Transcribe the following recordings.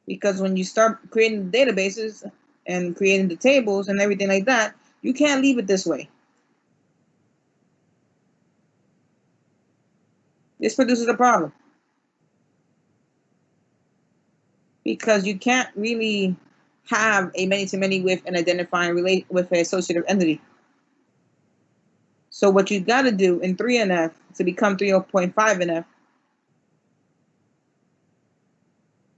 Because when you start creating the databases and creating the tables and everything like that, you can't leave it this way. This produces a problem because you can't really have a many-to-many with an identifying relate with an associative entity. So what you got to do in 3NF to become 3.5NF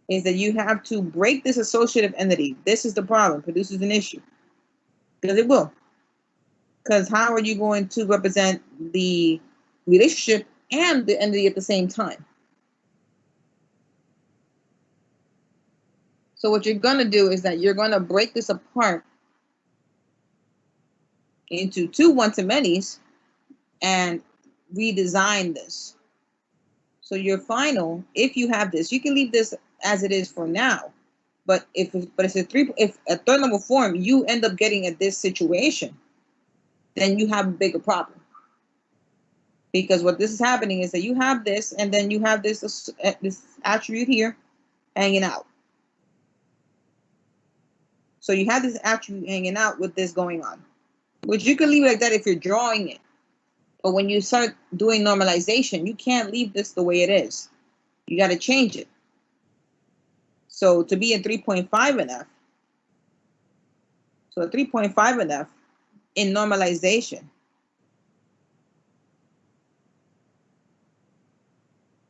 is that you have to break this associative entity. This is the problem, produces an issue. Because it will. Because how are you going to represent the relationship and the entity at the same time? So what you're going to do is that you're going to break this apart into two one-to-manys and redesign this. So your final, if you have this, you can leave this as it is for now. But if a third number form, you end up getting at this situation, then you have a bigger problem. Because what this is happening is that you have this, and then you have this attribute here hanging out. So you have this attribute hanging out with this going on, which you can leave like that if you're drawing it. But when you start doing normalization, you can't leave this the way it is. You got to change it. So to be in 3.5NF, so 3.5NF in normalization,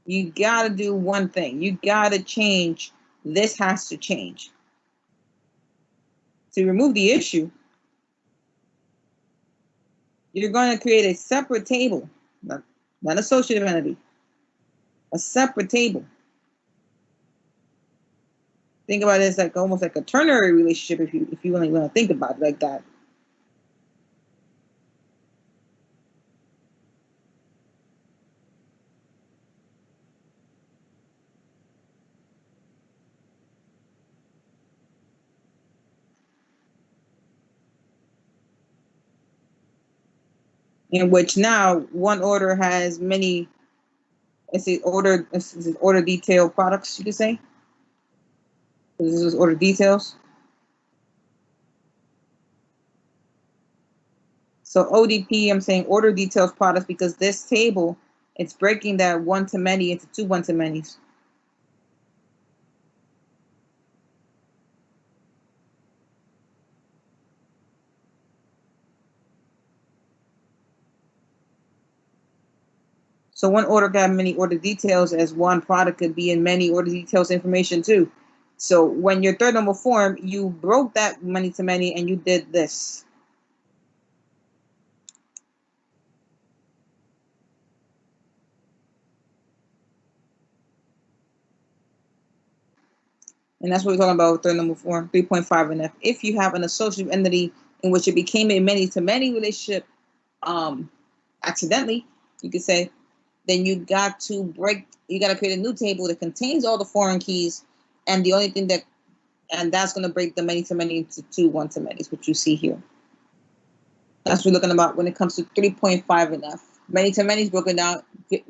you got to do one thing. You got to change. This has to change. To remove the issue, you're going to create a separate table, not associative entity, a separate table. Think about it as like almost like a ternary relationship if you really want to think about it like that. In which now one order has many, it's order detail products, you could say. This is order details. So ODP, I'm saying order details products because this table, it's breaking that one-to-many into two one-to-manys. So one order got many order details as one product could be in many order details information too. So when your third normal form, you broke that many-to-many and you did this. And that's what we're talking about with third normal form, 3.5NF. If you have an associative entity in which it became a many-to-many relationship accidentally, you could say, then you got to create a new table that contains all the foreign keys, and the only thing that's going to break the many-to-many into two one-to-manys, which you see here. That's what we're looking about when it comes to 3.5NF. Many-to-many is broken down,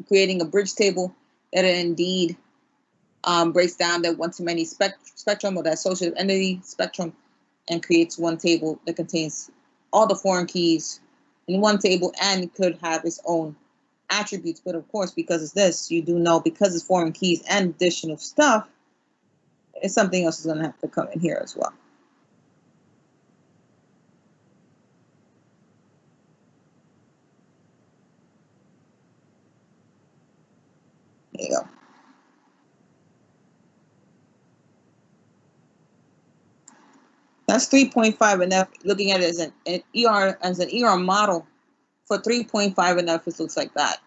creating a bridge table that indeed breaks down that one-to-many spectrum or that associative entity spectrum and creates one table that contains all the foreign keys in one table and could have its own attributes. But of course, because it's this, you do know because it's foreign keys and additional stuff, it's something else is going to have to come in here as well. There you go. That's 3.5NF. Looking at it as an ER model for 3.5NF, it looks like that.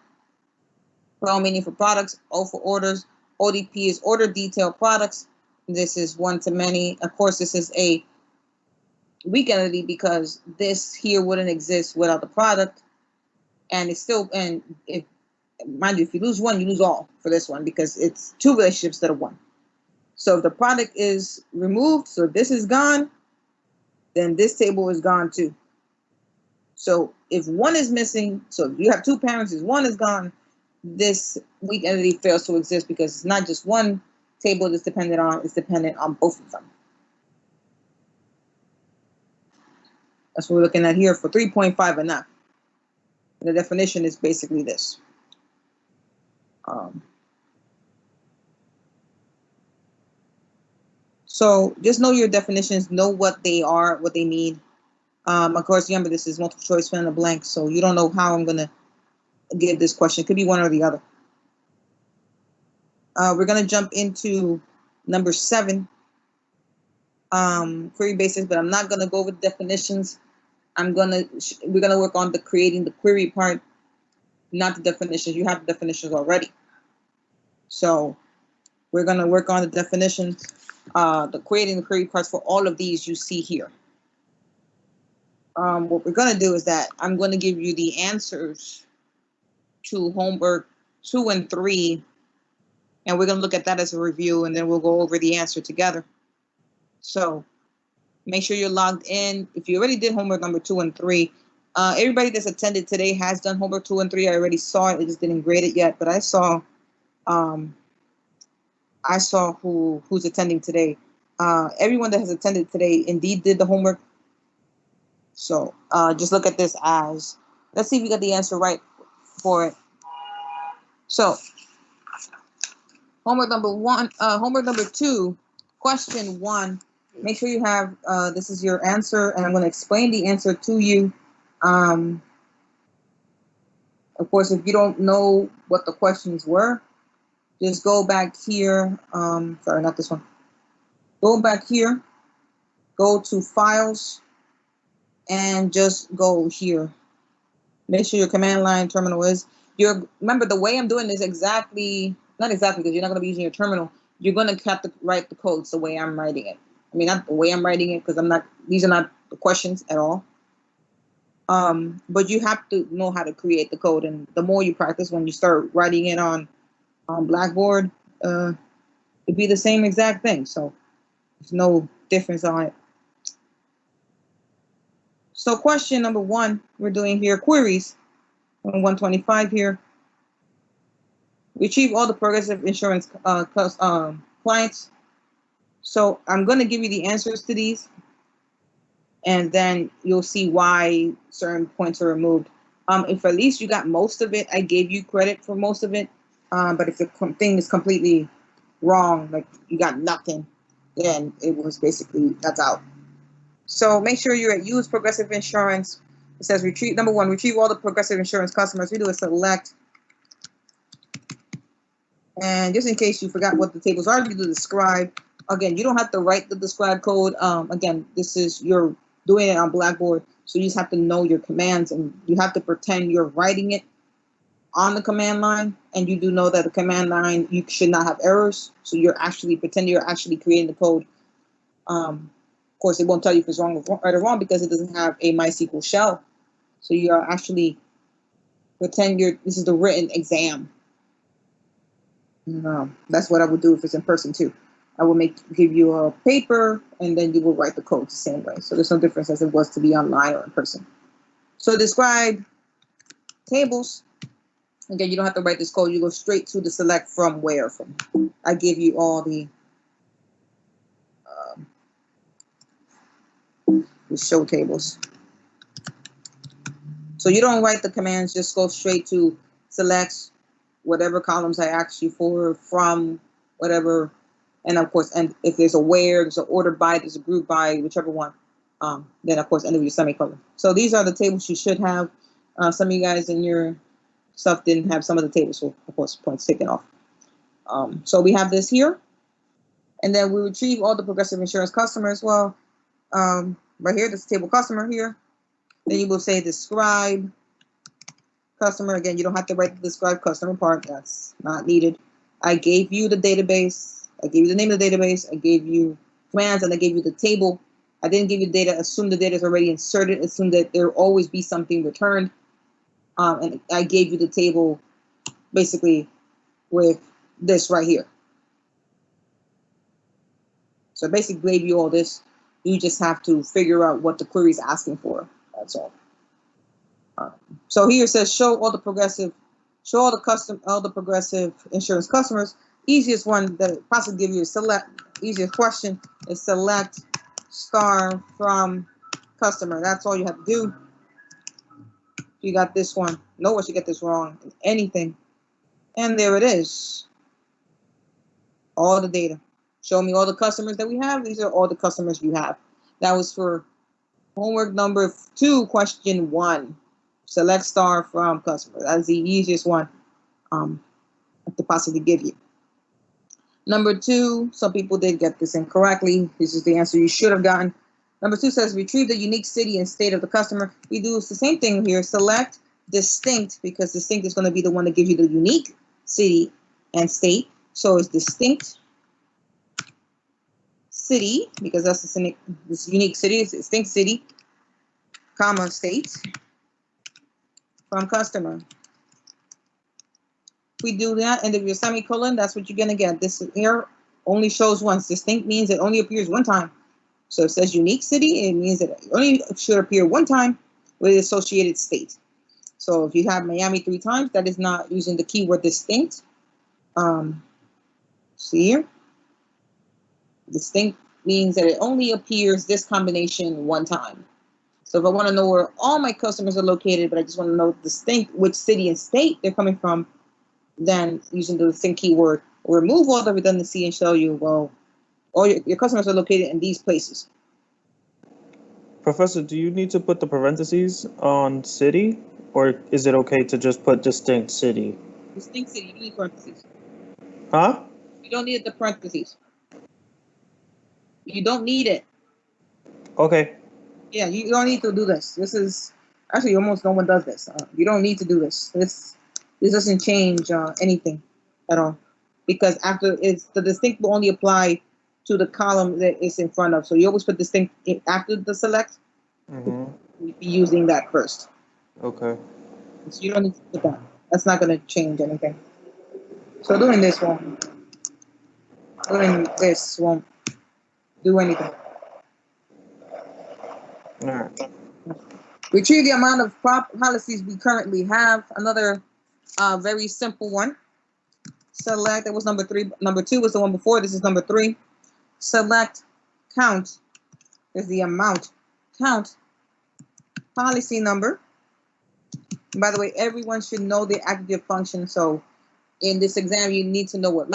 Pro meaning for products, O for orders. ODP is order detail products. This is one-to-many. Of course, this is a weak entity because this here wouldn't exist without the product. And it's still, and if, mind you, if you lose one, you lose all for this one because it's two relationships instead of one. So if the product is removed, so this is gone, then this table is gone too. So if one is missing, so if you have two parents, if one is gone, this weak entity fails to exist because it's not just one table is dependent on both of them. That's what we're looking at here for 3.5 and up. The definition is basically this. So just know your definitions, know what they are, what they mean. Of course, remember, this is multiple choice, fill in the blank, so you don't know how I'm going to give this question. It could be one or the other. We're going to jump into number 7, query basis, but I'm not going to go over the definitions. We're going to work on the creating the query part, not the definitions. You have the definitions already. So we're going to work on the definitions, the creating the query parts for all of these you see here. What we're going to do is that I'm going to give you the answers to homework 2 and 3, and we're going to look at that as a review, and then we'll go over the answer together. So make sure you're logged in. If you already did homework number 2 and 3, everybody that's attended today has done homework 2 and 3. I already saw it. I just didn't grade it yet, but I saw who's attending today. Everyone that has attended today indeed did the homework. So just look at this as, let's see if we got the answer right for it. So homework number 2, question 1. Make sure you have, this is your answer, and I'm going to explain the answer to you. Of course, if you don't know what the questions were, just go back here. Sorry, not this one. Go back here, go to files, and just go here. Make sure your command line terminal is remember, the way I'm doing this not exactly, because you're not going to be using your terminal. You're going to have to write the codes the way I'm writing it. I mean, not the way I'm writing it, because these are not the questions at all. But you have to know how to create the code, and the more you practice, when you start writing it on Blackboard, it'd be the same exact thing. So there's no difference on it. So question number 1, we're doing here queries on 125 here. Retrieve all the Progressive Insurance clients. So I'm going to give you the answers to these, and then you'll see why certain points are removed. If at least you got most of it, I gave you credit for most of it. But if the thing is completely wrong, like you got nothing, then it was basically, that's out. So make sure you're at Use Progressive Insurance. It says number 1, retrieve all the Progressive Insurance customers. We do a select. And just in case you forgot what the tables are, you do describe. Again, you don't have to write the describe code. Again, you're doing it on Blackboard, so you just have to know your commands, and you have to pretend you're writing it on the command line, and you do know that the command line, you should not have errors, so pretend you're actually creating the code. Of course, it won't tell you if it's right or wrong, because it doesn't have a MySQL shell. So you are actually pretend this is the written exam. That's what I would do if it's in person too. I will give you a paper, and then you will write the code the same way. So there's no difference as it was to be online or in person. So describe tables. Again, you don't have to write this code. You go straight to the select from where. I give you all the show tables. So you don't write the commands, just go straight to select whatever columns I asked you for, from, whatever. And of course, and if there's a where, there's an order by, there's a group by, whichever one, then of course end with your semicolon. So these are the tables you should have. Some of you guys in your stuff didn't have some of the tables, so of course points taken off. So we have this here, and then we retrieve all the Progressive Insurance customers. Well, right here, this table customer here. Then you will say describe customer. Again, you don't have to write the describe customer part. That's not needed. I gave you the database. I gave you the name of the database. I gave you commands, and I gave you the table. I didn't give you data. Assume the data is already inserted. Assume that there will always be something returned. And I gave you the table basically with this right here. So I basically gave you all this. You just have to figure out what the query is asking for. That's all. So here it says show all the Progressive Insurance customers. Easiest one that possibly give you a select. Easiest question is select star from customer. That's all you have to do. You got this one. No one should get this wrong in anything. And there it is. All the data. Show me all the customers that we have. These are all the customers you have. That was for homework number 2, question 1. Select star from customer. That's the easiest one to possibly give you. Number 2, some people did get this incorrectly. This is the answer you should have gotten. Number 2 says retrieve the unique city and state of the customer. We do the same thing here. Select distinct, because distinct is going to be the one that gives you the unique city and state. So it's distinct city, because that's this unique city. It's distinct city, comma, state from customer. If we do that and then your semicolon, that's what you're going to get. This here only shows once. Distinct means it only appears one time. So it says unique city, it means that it only should appear one time with the associated state. So if you have Miami 3 times, that is not using the keyword distinct. See here? Distinct means that it only appears this combination one time. So if I want to know where all my customers are located, but I just want to know distinct which city and state they're coming from, then using the distinct keyword, will remove all the redundancy and show you, well, all your customers are located in these places. Professor, do you need to put the parentheses on city, or is it okay to just put distinct city? Distinct city, you don't need parentheses. Huh? You don't need the parentheses. You don't need it. Okay. Yeah, you don't need to do this. This is actually almost no one does this. You don't need to do this. This doesn't change anything at all, because after it's the distinct will only apply to the column that it's in front of. So you always put distinct after the select. You'd be using that first. Okay. So you don't need to put that. That's not going to change anything. So doing this won't do anything. All right. Retrieve the amount of policies we currently have. Another very simple one. Select, that was number 3. Number 2 was the one before. This is number 3. Select count is the amount. Count policy number. And by the way, everyone should know the aggregate function. So in this exam, you need to know what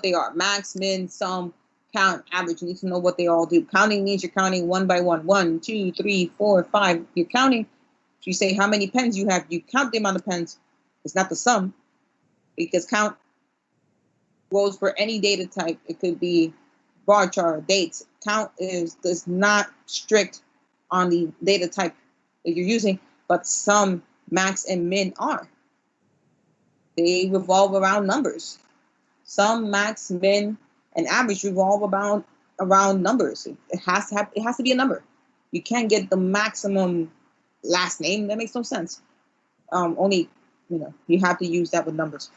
they are. Max, min, sum, count, average. You need to know what they all do. Counting means you're counting one by one. 1, 2, 3, 4, 5. You're counting. If you say how many pens you have, you count the amount of pens. It's not the sum, because count goes for any data type. It could be bar chart, dates. Count is not strict on the data type that you're using, but sum, max, and min are. They revolve around numbers. Sum, max, min, and average revolve around numbers. It has to be a number. You can't get the maximum last name. That makes no sense. Only, you have to use that with numbers.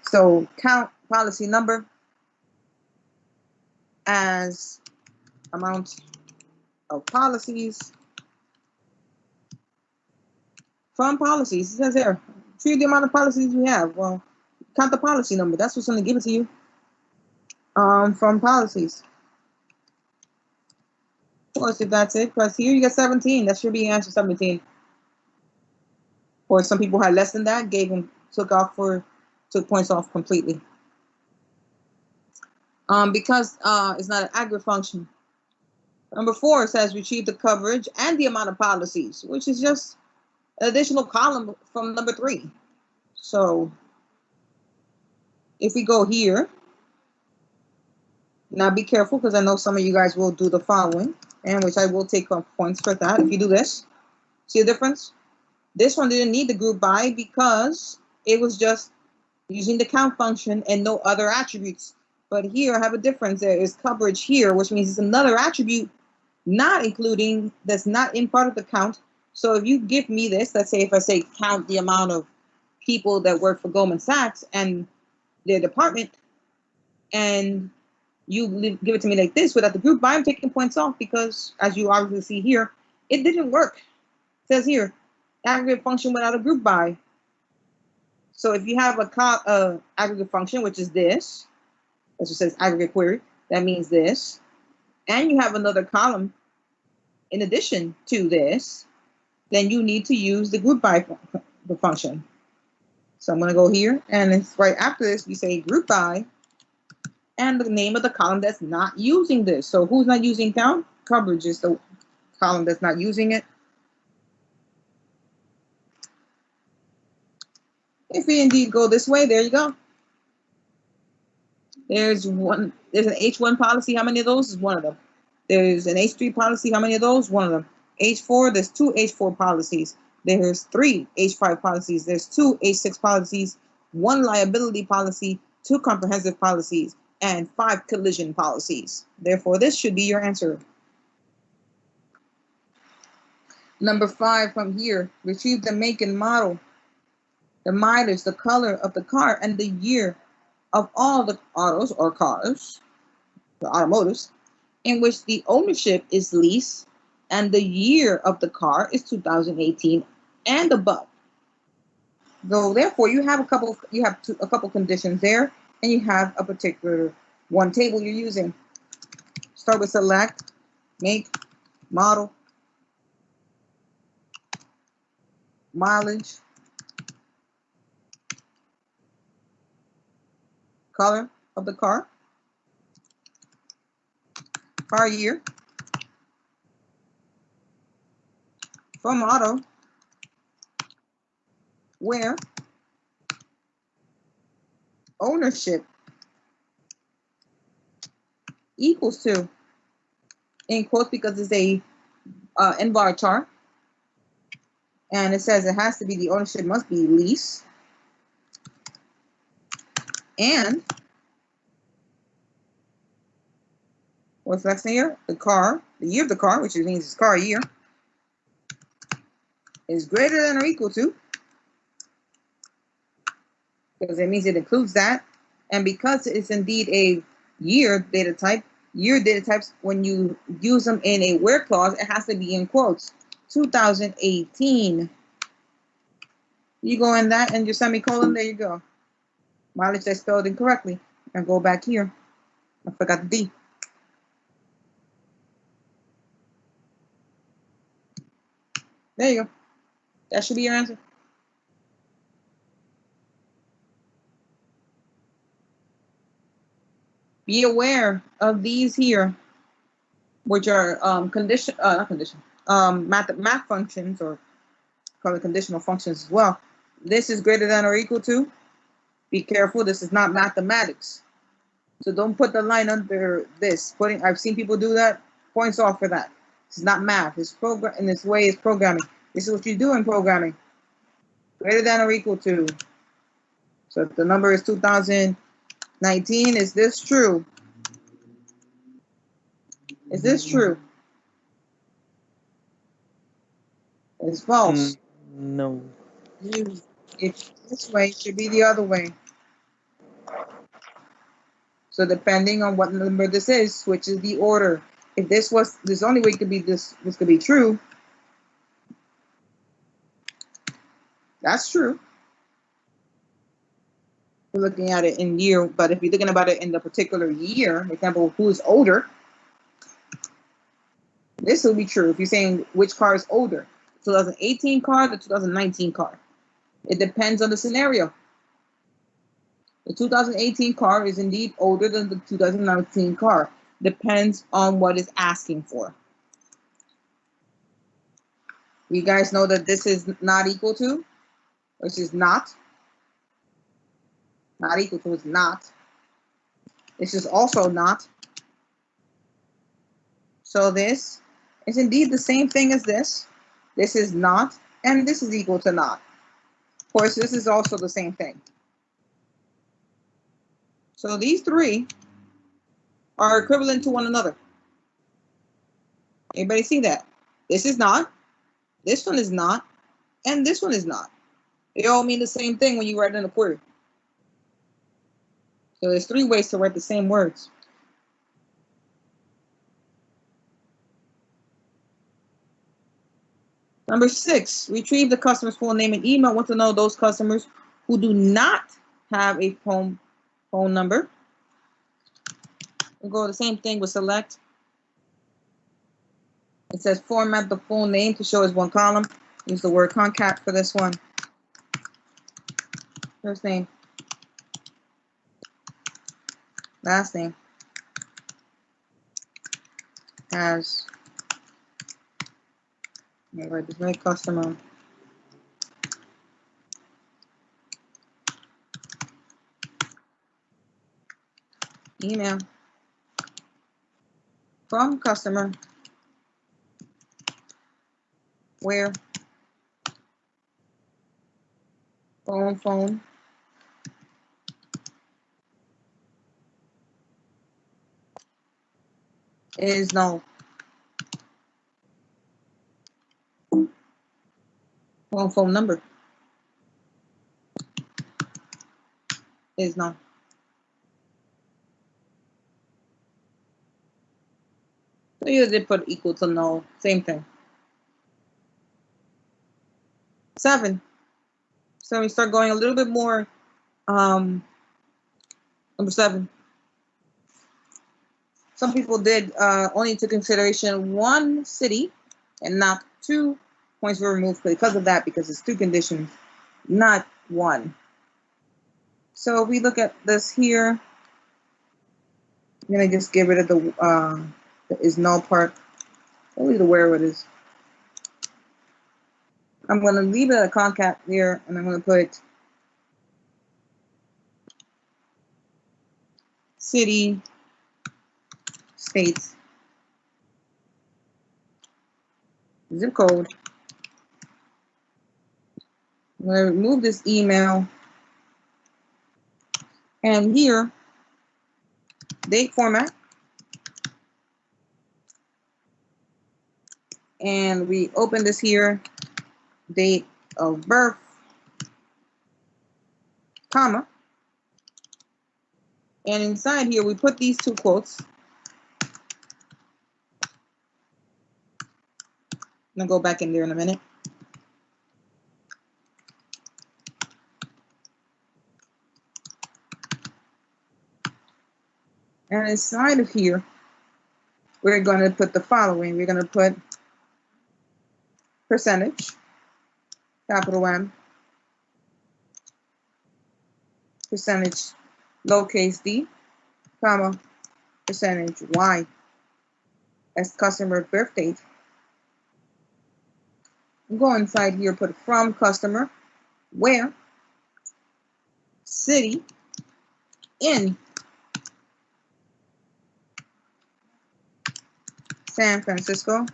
So count policy number as amount of policies from policies. It says there, retrieve the amount of policies we have. Well, count the policy number. That's what's going to give it to you. From policies. Of course, if that's it, because here you get 17. That should be answer 17. Or some people had less than that, took points off completely. Because it's not an aggregate function. Number 4 says retrieve the coverage and the amount of policies, which is just an additional column from number 3. So if we go here, now be careful, because I know some of you guys will do the following, and which I will take points for that. If you do this, see the difference? This one didn't need the group by because it was just using the count function and no other attributes. But here I have a difference. There is coverage here, which means it's another attribute that's not in part of the count. So if you give me this, let's say if I say count the amount of people that work for Goldman Sachs and their department, and you give it to me like this without the group by, I'm taking points off, because as you obviously see here, it didn't work. It says here, aggregate function without a group by. So if you have a aggregate function, which is this, as it says aggregate query, that means this, and you have another column in addition to this, then you need to use the group by function. So I'm going to go here, and it's right after this, we say group by, and the name of the column that's not using this. So who's not using count? Coverage is the column that's not using it. If we indeed go this way, there you go. There's an H1 policy. How many of those is one of them? There's an H3 policy. How many of those? One of them. H4, there's 2 H4 policies. There's 3 H5 policies. There's 2 H6 policies, 1 liability policy, 2 comprehensive policies, and 5 collision policies. Therefore, this should be your answer. Number 5 from here, retrieve the make and model, the mileage, the color of the car, and the year of all the autos or cars, the automotives, in which the ownership is lease and the year of the car is 2018 and above. So therefore, you have a couple conditions there, and you have a particular one table you're using. Start with select, make, model, mileage, color of the car year, from auto, where ownership equals to, in quotes because it's a n-bar chart, and it says it has to be, the ownership must be lease, and what's next here? The car, the year of the car, which means it's car year, is greater than or equal to, because it means it includes that, and because it's indeed a year data type, year data types, when you use them in a where clause, it has to be in quotes. 2018. You go in that and your semicolon, there you go. Mileage I spelled incorrectly. And go back here. I forgot the D. There you go. That should be your answer. Be aware of these here, which are math functions, or call it conditional functions as well. This is greater than or equal to. Be careful, this is not mathematics. So don't put the line under this. I've seen people do that. Points off for that. This is not math. It's in this way it's programming. This is what you do in programming. Greater than or equal to. So if the number is 2019, is this true? Is this true? It's false. No. If this way, it should be the other way. So depending on what number this is, switches the order. If this only way it could be this could be true. That's true. We're looking at it in year, but if you're thinking about it in the particular year, for example, who is older, this will be true. If you're saying which car is older, 2018 car, the 2019 car. It depends on the scenario. The 2018 car is indeed older than the 2019 car. Depends on what it's asking for. You guys know that this is not equal to, which is not. Not equal to is not. This is also not. So this is indeed the same thing as this. This is not, and this is equal to not. Of course, this is also the same thing. So these three are equivalent to one another. Everybody see that? This is not, this one is not, and this one is not. They all mean the same thing when you write in a query. So there's 3 ways to write the same words. Number 6, retrieve the customer's full name and email. Want to know those customers who do not have a phone number. We'll go the same thing with select. It says format the full name to show as one column. Use the word concat for this one. First name, last name, as, let me write this right, customer. Email from customer where phone is null. Phone number is null. So you did put equal to null, same thing. 7. So we start going a little bit more. Number 7. Some people did only took consideration one city and not 2 points were removed because of that, because it's 2 conditions, not 1. So if we look at this here, I'm gonna just get rid of the is null part. Only the where it is. I'm gonna leave it a concat here, and I'm gonna put city, states, zip code. I'm gonna remove this email, and here, date format, and we open this here, date of birth, comma, and inside here we put these 2 quotes. I'm gonna go back in there in a minute. And inside of here, we're going to put the following. We're going to put percentage, capital M, percentage, lowercase d, comma, percentage Y as customer birth date. Go inside here, put from customer, where, city, in San Francisco,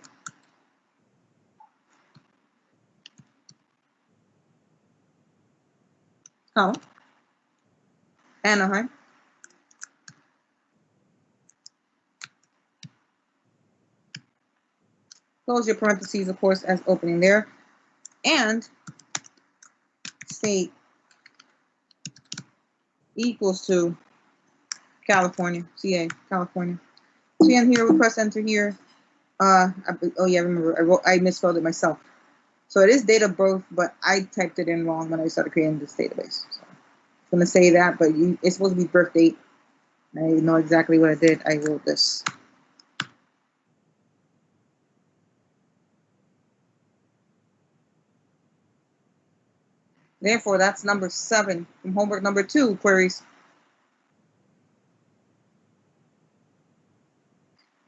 comma, Anaheim, close your parentheses, of course, as opening there, and state equals to California, CA, California. So in here, we press enter here. Oh yeah, remember, I misspelled it myself. So it is date of birth, but I typed it in wrong when I started creating this database. So I'm gonna say that, but it's supposed to be birth date. I know exactly what I did. I wrote this. Therefore, that's number 7 from homework number 2 queries.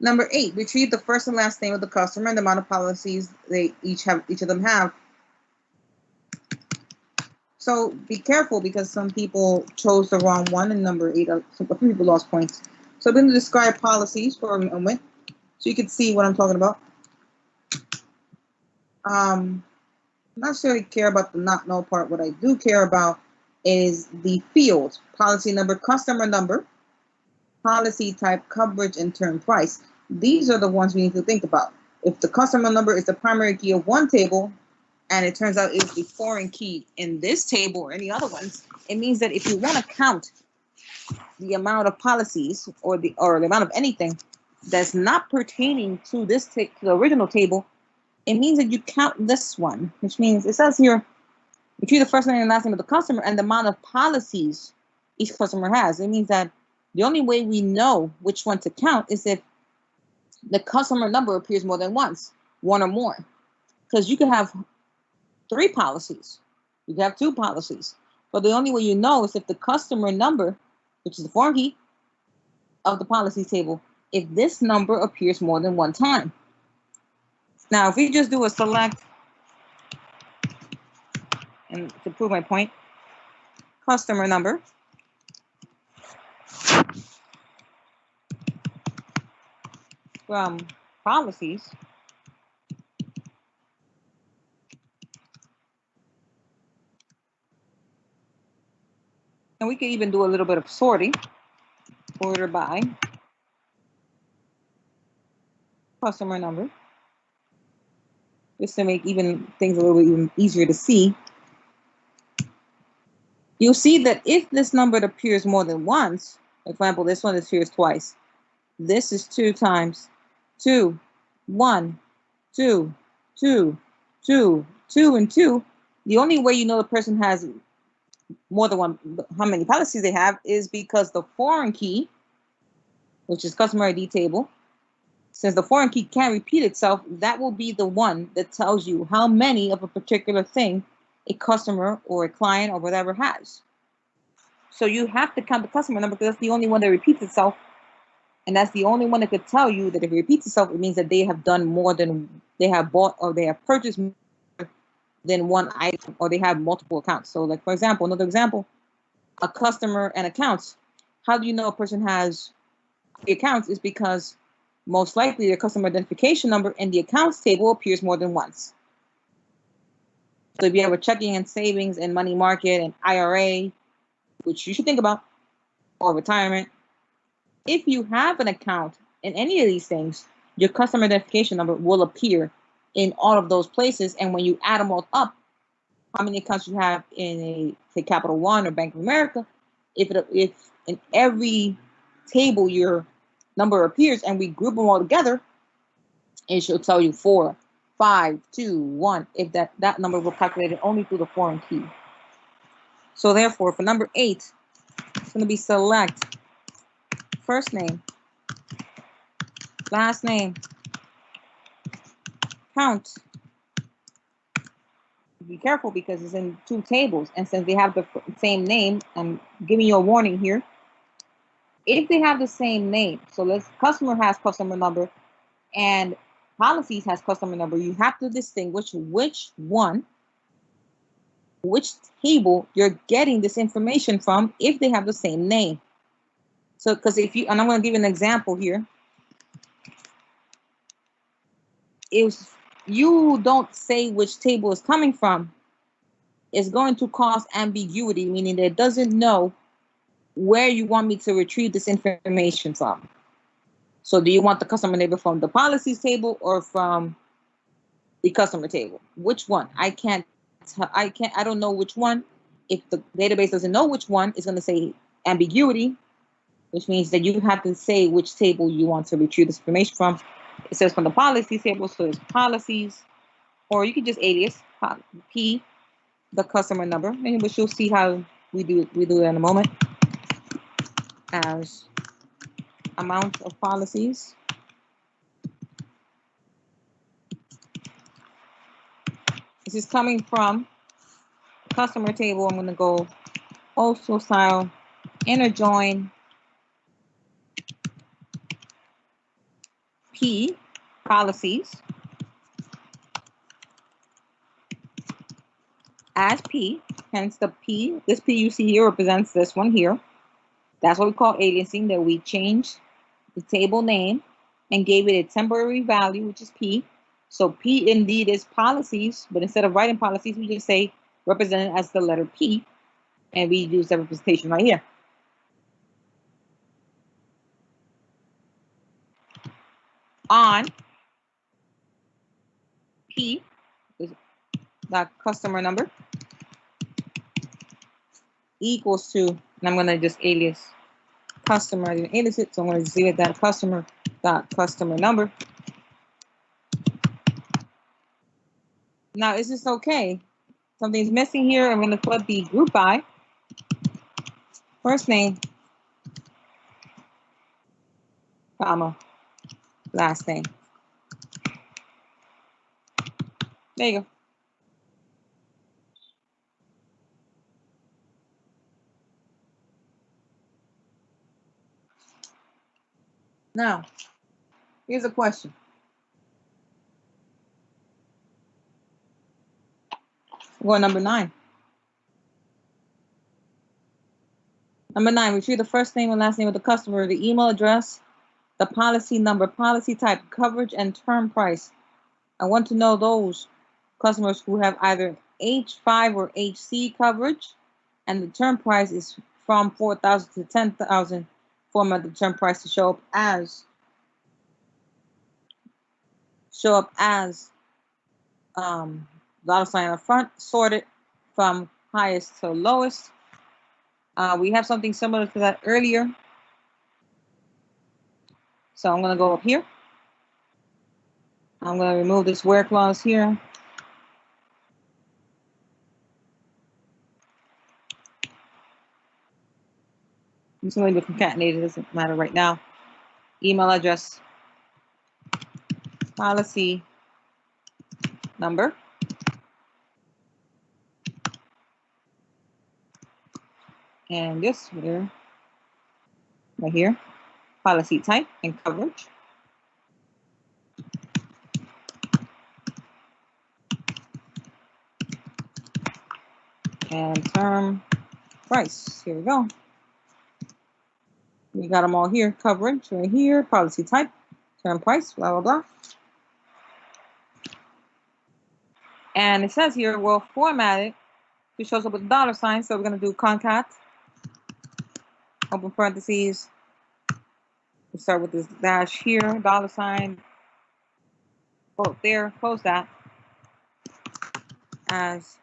Number 8, retrieve the first and last name of the customer and the amount of policies they each of them have. So be careful, because some people chose the wrong one in number 8. Some people lost points. So I'm going to describe policies for a moment so you can see what I'm talking about. Not necessarily care about the not null part. What I do care about is the fields: policy number, customer number, policy type, coverage, and term price. These are the ones we need to think about. If the customer number is the primary key of one table, and it turns out it's the foreign key in this table or any other ones, it means that if you want to count the amount of policies or the amount of anything that's not pertaining to this to the original table, it means that you count this one, which means it says here Retrieve the first name and last name of the customer and the amount of policies each customer has. It means that the only way we know which one to count is if the customer number appears more than once, one or more. Because you can have 3 policies, you can have 2 policies, but the only way you know is if the customer number, which is the foreign key of the policy table, if this number appears more than one time. Now, if we just do a select, and to prove my point, customer number from policies, and we can even do a little bit of sorting, order by customer number, just to make even things a little bit even easier to see. You'll see that if this number appears more than once, for example, this one appears twice. This is 2 times 2, 1, 2, 2, 2, 2, and 2. The only way you know the person has more than one, how many policies they have, is because the foreign key, which is customer ID table, since the foreign key can't repeat itself, that will be the one that tells you how many of a particular thing a customer or a client or whatever has. So you have to count the customer number because that's the only one that repeats itself. And that's the only one that could tell you that if it repeats itself, it means that they have done more than they have bought, or they have purchased more than one item, or they have multiple accounts. So like, for example, another example, a customer and accounts. How do you know a person has 3 accounts? Is because most likely their customer identification number in the accounts table appears more than once. So if you have a checking and savings and money market and IRA, which you should think about, or retirement, if you have an account in any of these things, your customer identification number will appear in all of those places. And when you add them all up, how many accounts you have in a, say, Capital One or Bank of America, if in every table your number appears and we group them all together, it should tell you 4, 5, 2, 1, if that number will calculate it only through the foreign key. So therefore, for number 8, it's going to be select first name, last name, count. Be careful because it's in 2 tables, and since they have the same name, I'm giving you a warning here. If they have the same name, so let's customer has customer number and policies has customer number, you have to distinguish which table you're getting this information from if they have the same name. So because if you, and I'm going to give you an example here, if you don't say which table is coming from, it's going to cause ambiguity, meaning that it doesn't know where you want me to retrieve this information from. So do you want the customer name from the policies table or from the customer table? Which one? I don't know which one. If the database doesn't know which one, it's going to say ambiguity, which means that you have to say which table you want to retrieve this information from. It says from the policies table, so it's policies, or you can just alias P, the customer number, which you'll see how we do it in a moment, as amount of policies. This is coming from customer table. I'm going to go also style inner join P policies as P, hence the P. This P you see here represents this one here. That's what we call aliasing, that we changed the table name and gave it a temporary value, which is P. So P indeed is policies, but instead of writing policies, we just say represented as the letter P, and we use that representation right here. On P is that customer number equals to, and I'm going to just alias customer, I didn't alias it, so I'm going to just leave it that customer dot customer number. Now, is this okay Something's missing here. I'm going to put the group by. First name, comma, last name. There you go. Now, here's a question. We're going number 9. Number 9, retrieve the first name and last name of the customer, the email address, the policy number, policy type, coverage, and term price. I want to know those customers who have either H5 or HC coverage, and the term price is from 4,000 to 10,000. Format the term price to show up as dollar sign up front, sorted from highest to lowest. We have something similar to that earlier. So I'm going to go up here. I'm going to remove this where clause here. I'm just going to concatenate it. Doesn't matter right now. Email address, policy number, and this here, right here, policy type and coverage. And term price. Here we go. We got them all here. Coverage right here, policy type, term price, blah, blah, blah. And it says here, we'll format it. It shows up with a dollar sign. So we're going to do concat, open parentheses. We start with this dash here, dollar sign. Quote there, close that as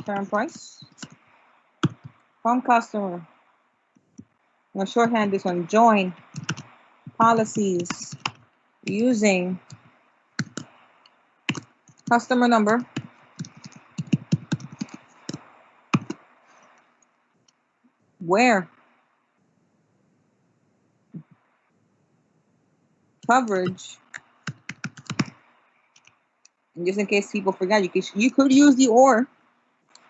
term price from customer. I'm going to shorthand this one. Join policies using customer number, where coverage, and just in case people forgot, you could use the or.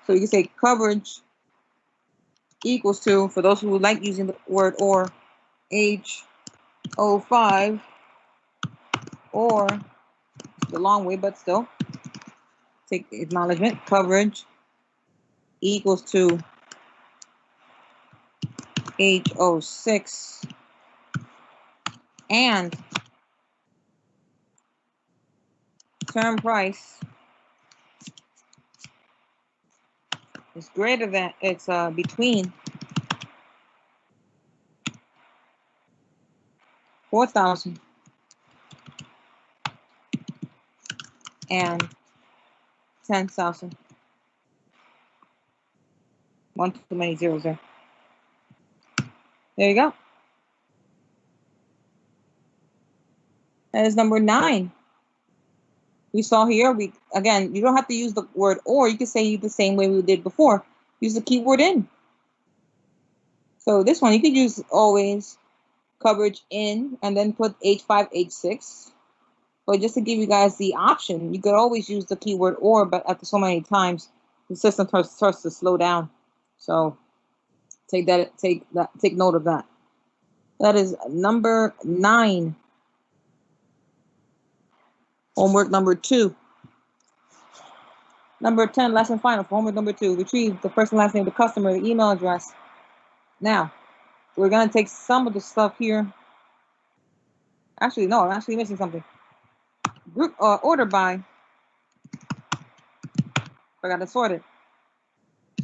So you can say coverage equals to, for those who would like using the word or, H05, or it's a long way, but still take the acknowledgement. Coverage equals to H06 and term price is greater than, it's between 4,000 and 10,000. One too many zeros there. There you go. That is number 9. We saw here, again, you don't have to use the word or, you can say the same way we did before. Use the keyword in. So this one, you could use always coverage in and then put H5, H6. But just to give you guys the option, you could always use the keyword or, but after so many times, the system starts to slow down. So take note of that. That is number 9. Homework number 2. Number 10, last and final for homework number 2. Retrieve the first and last name of the customer, the email address. Now, we're going to take some of the stuff here. Actually, no, I'm actually missing something. Group order by. Forgot to sort it.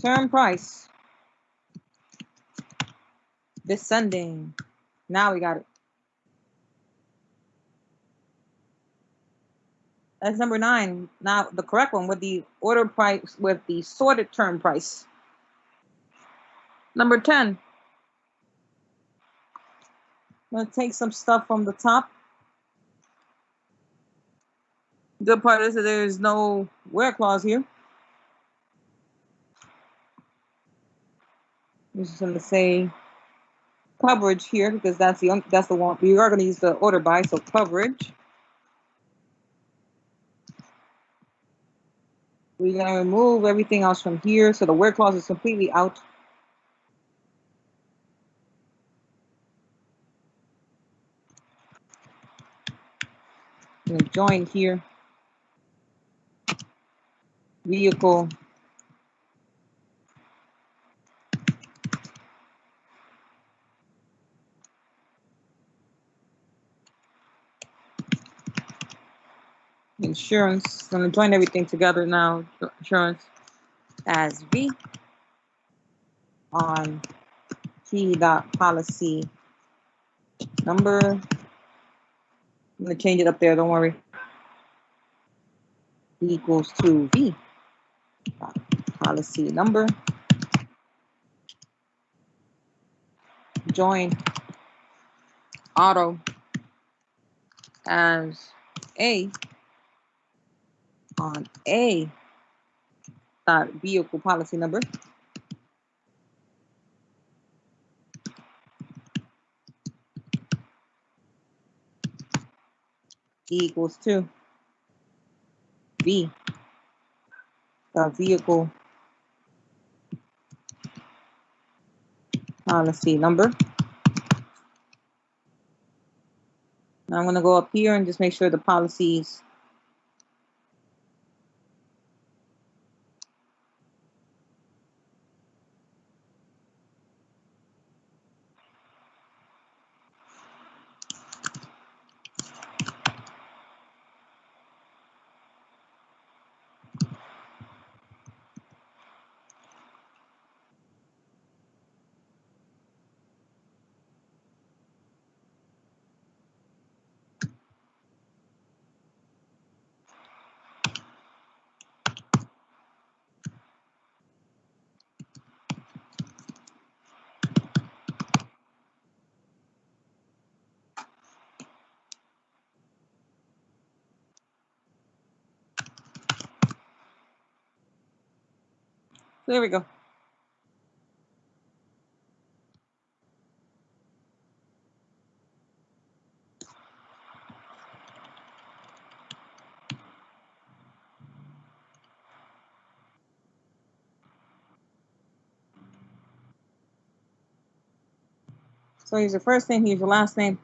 Term price. Descending. Now we got it. That's number 9. Now the correct one with the order price with the sorted term price. Number 10. I'm going to take some stuff from the top. Good part is that there's no where clause here. We're just going to say coverage here because that's the one we are going to use the order by. So coverage. We're going to remove everything else from here. So the where clause is completely out. I'm going to join here. Vehicle. Insurance. I'm going to join everything together now. Insurance as V on key dot policy number. I'm going to change it up there. Don't worry. Equals to V dot policy number. Join auto as A on A dot vehicle policy number. Equals to V dot vehicle policy number. Now I'm going to go up here and just make sure the policies so there we go. So here's your first name, here's your last name.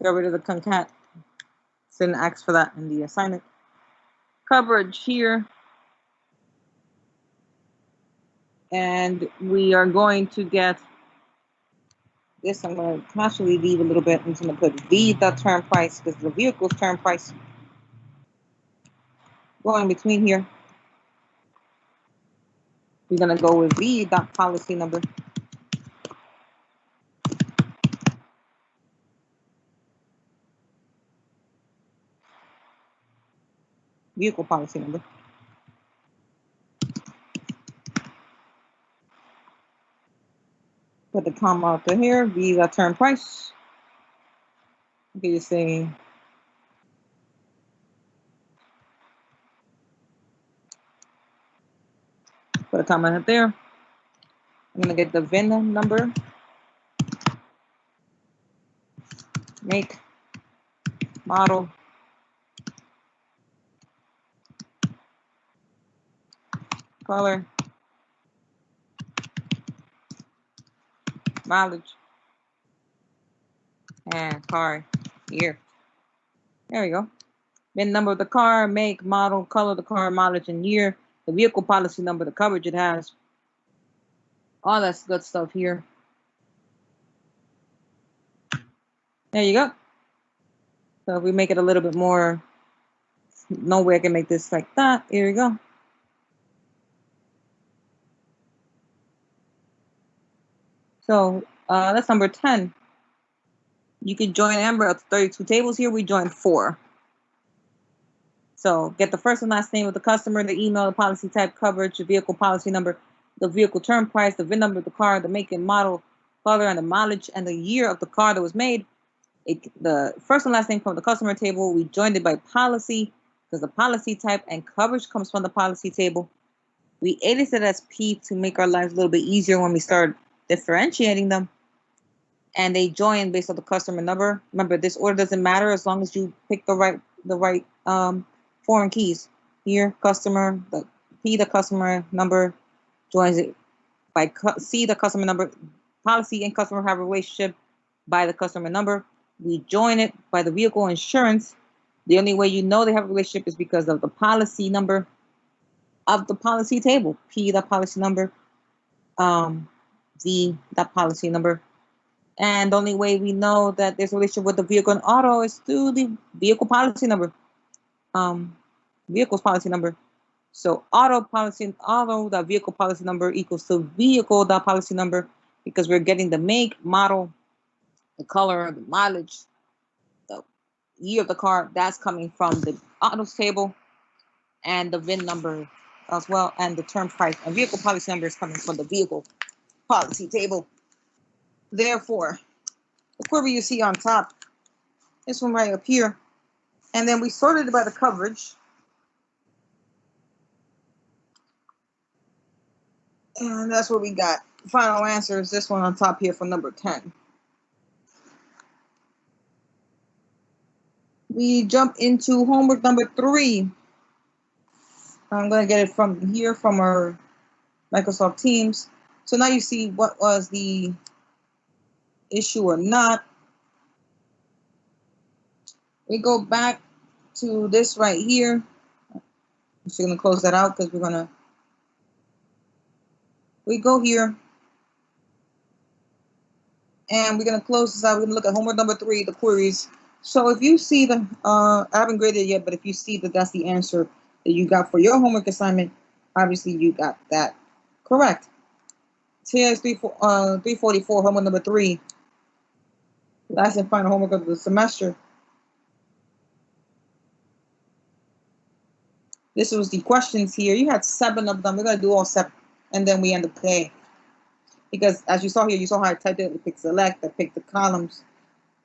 Get rid of the concat. Didn't ask for that in the assignment. Coverage here. And we are going to get this. I'm going to actually leave a little bit. I'm just going to put V the term price because the vehicle's term price. Going between here. We're going to go with V dot policy number. Vehicle policy number. Put the comma out there here. V dot term price. Okay, you say put a comma out there. I'm gonna get the VIN number, make, model, color, mileage, and car year. There we go. VIN number of the car, make, model, color of the car, mileage, and year. The vehicle policy number, the coverage it has. All that's good stuff here. There you go. So if we make it a little bit more, no way I can make this like that. Here we go. So that's number 10. You can join Amber up to 32 tables here. We joined 4. So get the first and last name of the customer, the email, the policy type, coverage, the vehicle policy number, the vehicle term price, the VIN number of the car, the make and model, color, and the mileage, and the year of the car that was made. The first and last name from the customer table. We joined it by policy because the policy type and coverage comes from the policy table. We aliased it as P to make our lives a little bit easier when we start differentiating them. And they join based on the customer number. Remember, this order doesn't matter as long as you pick the right foreign keys. Here, customer, the P, the customer number, joins it by C, the customer number. Policy and customer have a relationship by the customer number. We join it by the vehicle insurance. The only way you know they have a relationship is because of the policy number of the policy table. P, the policy number, V, that policy number. And the only way we know that there's a relationship with the vehicle and auto is through the vehicle policy number, vehicle's policy number. So auto, the vehicle policy number equals to vehicle, the policy number, because we're getting the make, model, the color, the mileage, the year of the car. That's coming from the autos table, and the VIN number as well, and the term price. And vehicle policy number is coming from the vehicle policy table. Therefore, the query you see on top, this one right up here, and then we sorted it by the coverage. And that's what we got. Final answer is this one on top here for number 10. We jump into homework number 3. I'm going to get it from here from our Microsoft Teams. So now you see what was the issue or not. We go back to this right here. I'm just going to close that out because we go here. And we're going to close this out. We're going to look at homework number 3, the queries. So if you see I haven't graded it yet, but if you see that that's the answer that you got for your homework assignment, obviously you got that correct. TS 344, homework number 3. Last and final homework of the semester. This was the questions here. You had 7 of them. We're going to do all 7, and then we end up playing. Because as you saw here, you saw how I typed it. I picked select, I picked the columns.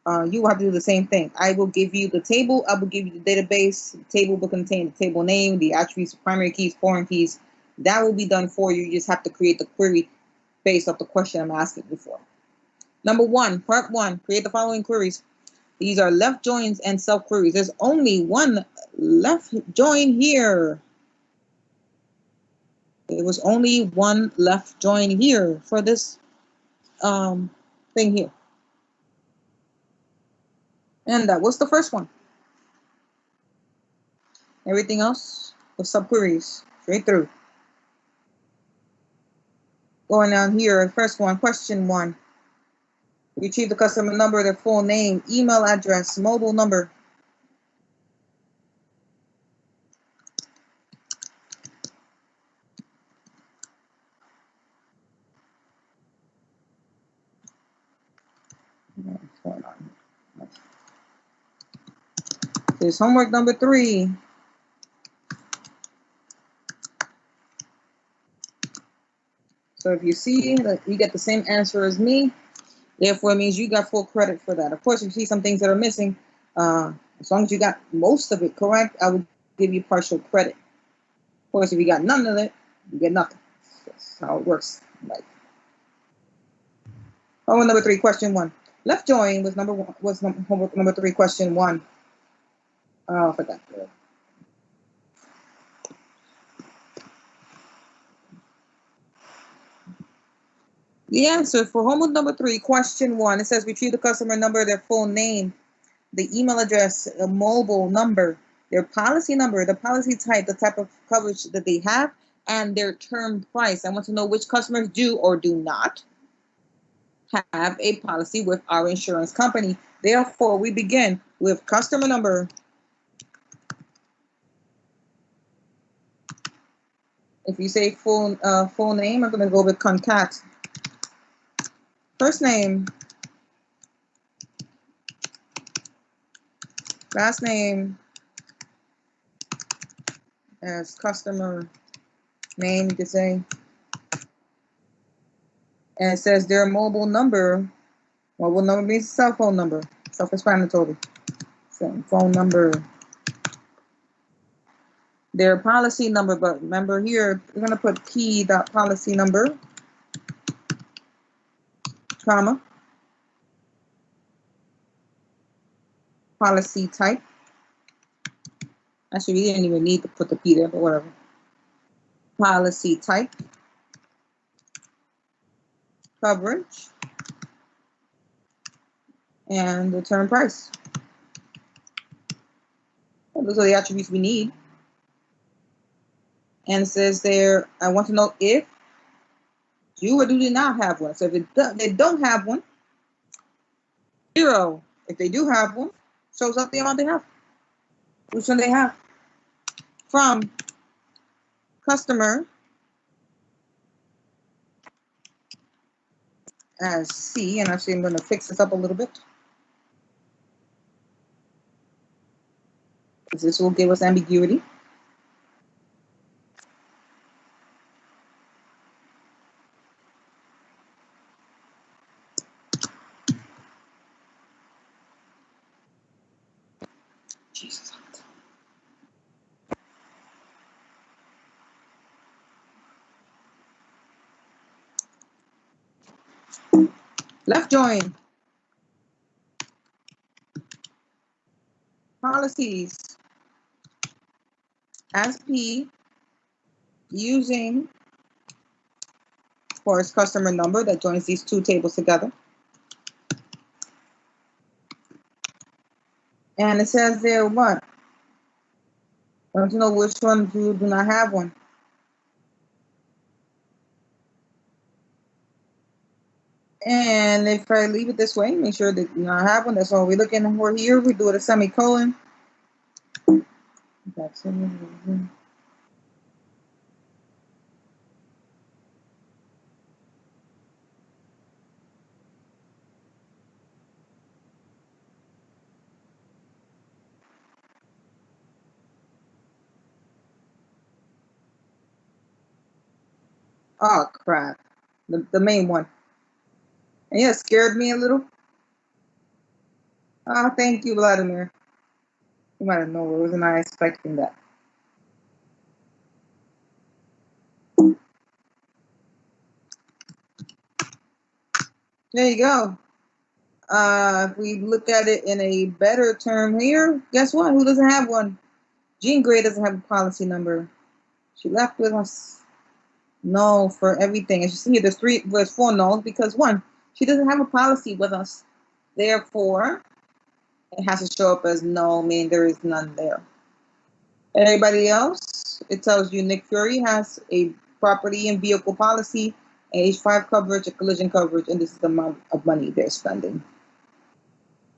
You will have to do the same thing. I will give you the table. I will give you the database. The table will contain the table name, the attributes, primary keys, foreign keys. That will be done for you. You just have to create the query based off the question I'm asking you for. Number 1, part 1, create the following queries. These are left joins and self queries. There's only one left join here. There was only one left join here for this thing here. And that was the first one. Everything else was subqueries, straight through. Going down here, first one, question 1. Retrieve the customer number, their full name, email address, mobile number. What's going on here? Here's homework number 3. So if you see that you get the same answer as me, therefore it means you got full credit for that. Of course, if you see some things that are missing, as long as you got most of it correct, I would give you partial credit. Of course, if you got none of it, you get nothing. That's how it works. Right. Homework number 3, question 1. Left join was homework number 3, question 1. Oh, I forgot. The answer for homework number 3, question 1, it says retrieve the customer number, their full name, the email address, a mobile number, their policy number, the policy type, the type of coverage that they have, and their term price. I want to know which customers do or do not have a policy with our insurance company. Therefore, we begin with customer number. If you say full name, I'm going to go with concat. First name, last name as customer name, you could say. And it says their mobile number. Mobile number means cell phone number. self-explanatory. Same phone number. Their policy number, but remember here, we're going to put P.policy number, comma, policy type. Actually, we didn't even need to put the P there, but whatever. Policy type, coverage, and the term price. Those are the attributes we need. And it says there, I want to know if you or do not have one. So if they don't have one, 0. If they do have one, shows up the amount they have. Which one they have? From customer as C, and actually I'm going to fix this up a little bit. Because this will give us ambiguity. Jesus. Left join. Policies as P using, of course, customer number that joins these two tables together. And it says there what? I want to know which one you do not have one. And if I leave it this way, make sure that you do not have one. That's all we're looking for here. We do it a semicolon. That's it. Oh, crap. The main one. And yeah, it scared me a little. Oh, thank you, Vladimir. You might have known. I was not expecting that. There you go. If we look at it in a better term here, guess what? Who doesn't have one? Jean Grey doesn't have a policy number. She left with us no for everything. As you see here, there's 4 no's because 1, she doesn't have a policy with us. Therefore, it has to show up as no, meaning there is none there. Everybody else, it tells you Nick Fury has a property and vehicle policy, age 5 coverage, a collision coverage, and this is the amount of money they're spending.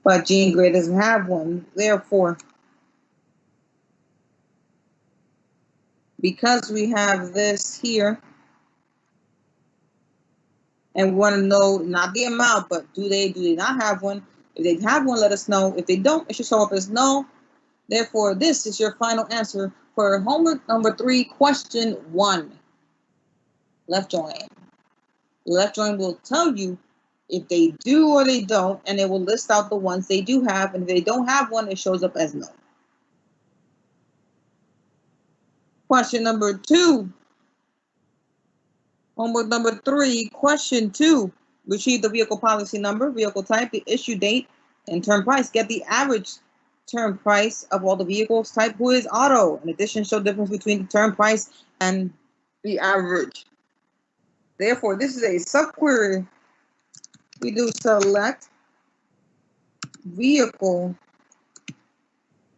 But Jean Grey doesn't have one. Therefore, because we have this here, and we want to know not the amount, but do they not have one? If they have one, let us know. If they don't, it should show up as no. Therefore, this is your final answer for homework number 3, question 1. Left join. Left join will tell you if they do or they don't, and it will list out the ones they do have, and if they don't have one, it shows up as no. Question number 2. Homework number 3, question 2. Retrieve the vehicle policy number, vehicle type, the issue date, and term price. Get the average term price of all the vehicles. Type who is auto. In addition, show difference between the term price and the average. Therefore, this is a subquery. We do select vehicle.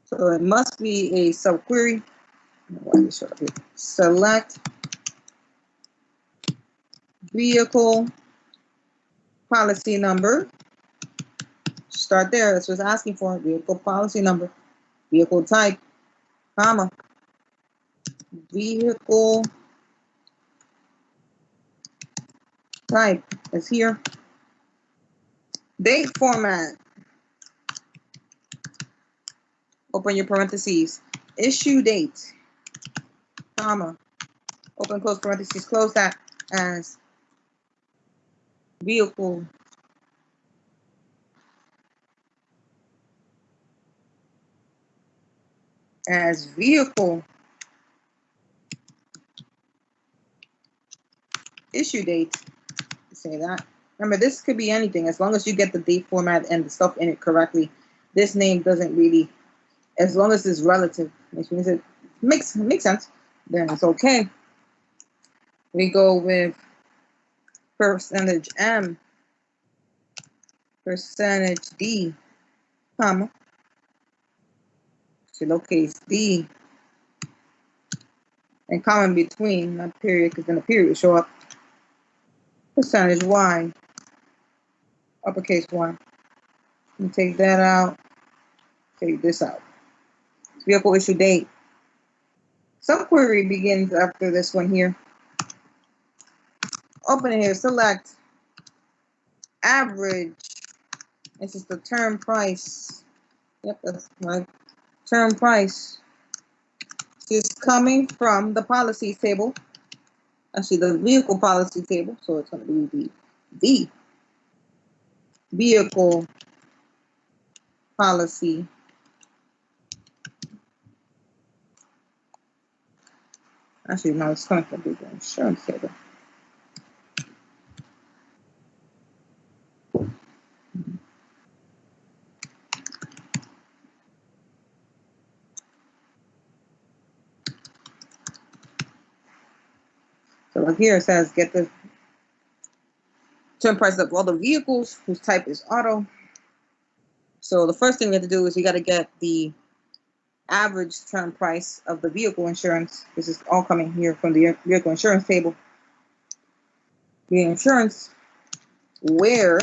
So it must be a subquery. Select vehicle policy number. Start there. That's what it's asking for. Vehicle policy number. Vehicle type, comma. Vehicle type is here. Date format. Open your parentheses. Issue date, comma. Open, close parentheses. Close that as vehicle as vehicle issue date. Say that. Remember, this could be anything as long as you get the date format and the stuff in it correctly. This name doesn't really, as long as it's relative, which means it makes sense, then it's okay. We go with percentage M, percentage D, comma, she locates D, and comma in between, not period, because then the period will show up. Percentage Y, uppercase Y. And take that out, take this out. Vehicle issue date. Subquery begins after this one here. Open it here, select average. This is the term price. Yep, that's right. Term price is coming from the policy table. Actually, the vehicle policy table. So it's going to be the vehicle policy. Actually, no, it's going to be the insurance table. So right here it says get the term price of all the vehicles whose type is auto. So the first thing we have to do is you got to get the average term price of the vehicle insurance. This is all coming here from the vehicle insurance table. The insurance, where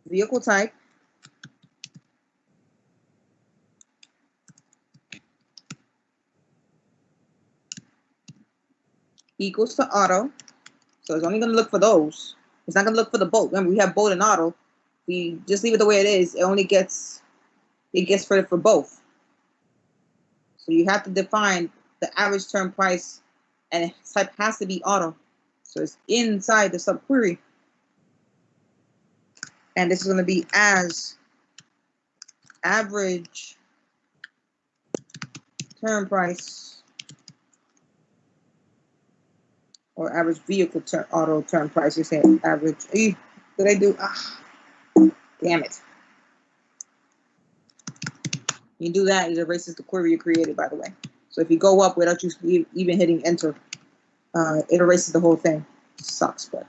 vehicle type equals to auto. So it's only going to look for those. It's not going to look for the boat. Remember, we have boat and auto. We just leave it the way it is. It only gets for both. So you have to define the average term price, and its type has to be auto. So it's inside the subquery. And this is going to be as average term price or average vehicle auto term price. You say average. Did I do? Damn it. You do that, it erases the query you created, by the way. So if you go up without you even hitting enter, it erases the whole thing. Sucks, but.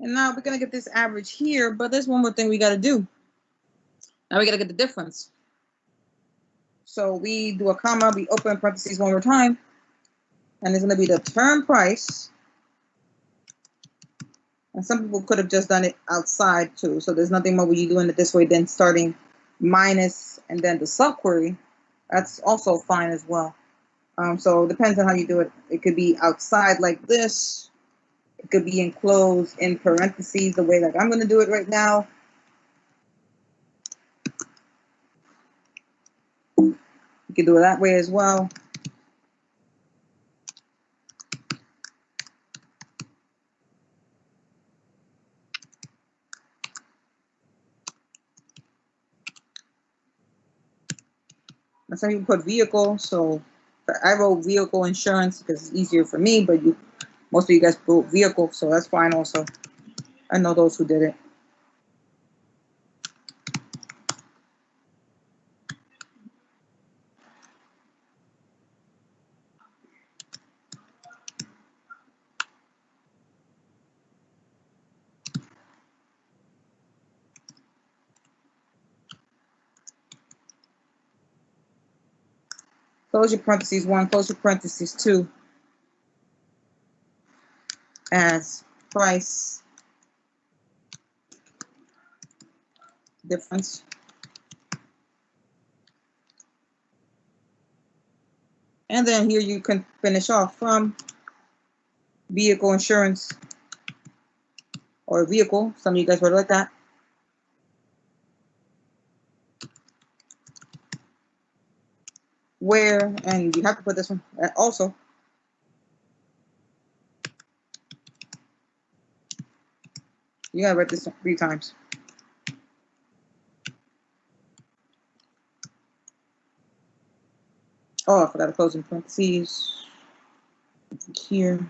And now we're going to get this average here, but there's one more thing we got to do. Now we got to get the difference. So we do a comma, we open parentheses one more time, and it's going to be the term price. And some people could have just done it outside too. So there's nothing more with you doing it this way than starting minus and then the subquery. That's also fine as well. So it depends on how you do it. It could be outside like this. It could be enclosed in parentheses the way like I'm going to do it right now. You can do it that way as well. And some people put vehicle, so I wrote vehicle insurance because it's easier for me, but most of you guys put vehicle, so that's fine also. I know those who did it. Close your parentheses 1, close your parentheses 2 as price difference. And then here you can finish off from vehicle insurance or vehicle. Some of you guys wrote it like that. Where, and you have to put this one also. You gotta write this 3 times. Oh, I forgot to close in parentheses. Here.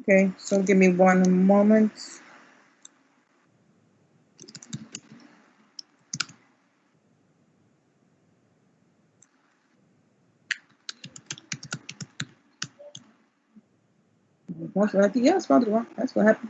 Okay, so give me 1 moment. Yeah, it's probably wrong. That's what happened.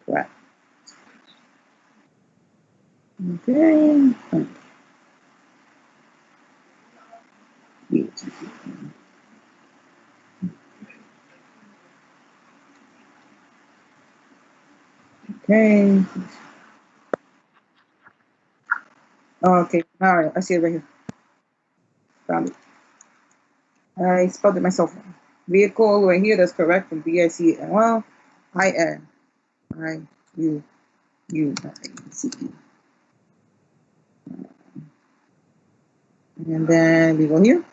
Right. Okay. Okay. Okay. All right. I see it right here. Found it. I spelled it myself. Vehicle right here. That's correct. From VICUL. INIUUICE. And then we go here.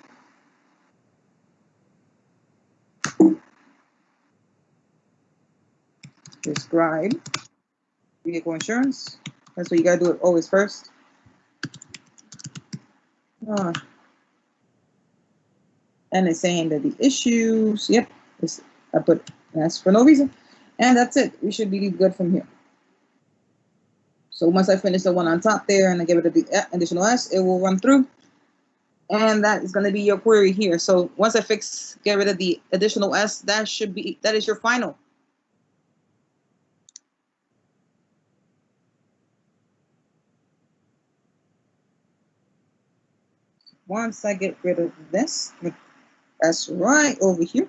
Describe vehicle insurance. That's what you gotta do it always first. And it's saying that the issues, yep, I put that's for no reason. And that's it. We should be good from here. So once I finish the one on top there and I give it the additional S, it will run through. And that is going to be your query here. So once I get rid of the additional S, that is your final. Once I get rid of this, that's right over here.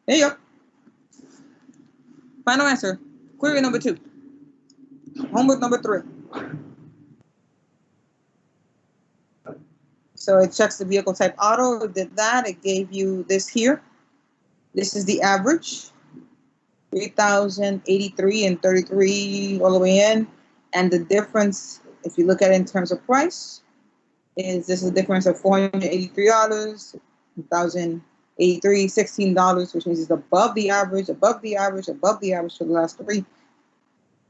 There you go. Final answer. Query number 2. Homework number 3. So it checks the vehicle type auto. It did that. It gave you this here. This is the average. 3,083 and 33 all the way in. And the difference, if you look at it in terms of price, is this is a difference of $483, 1,083, $16, which means it's above the average, above the average, above the average for the last 3.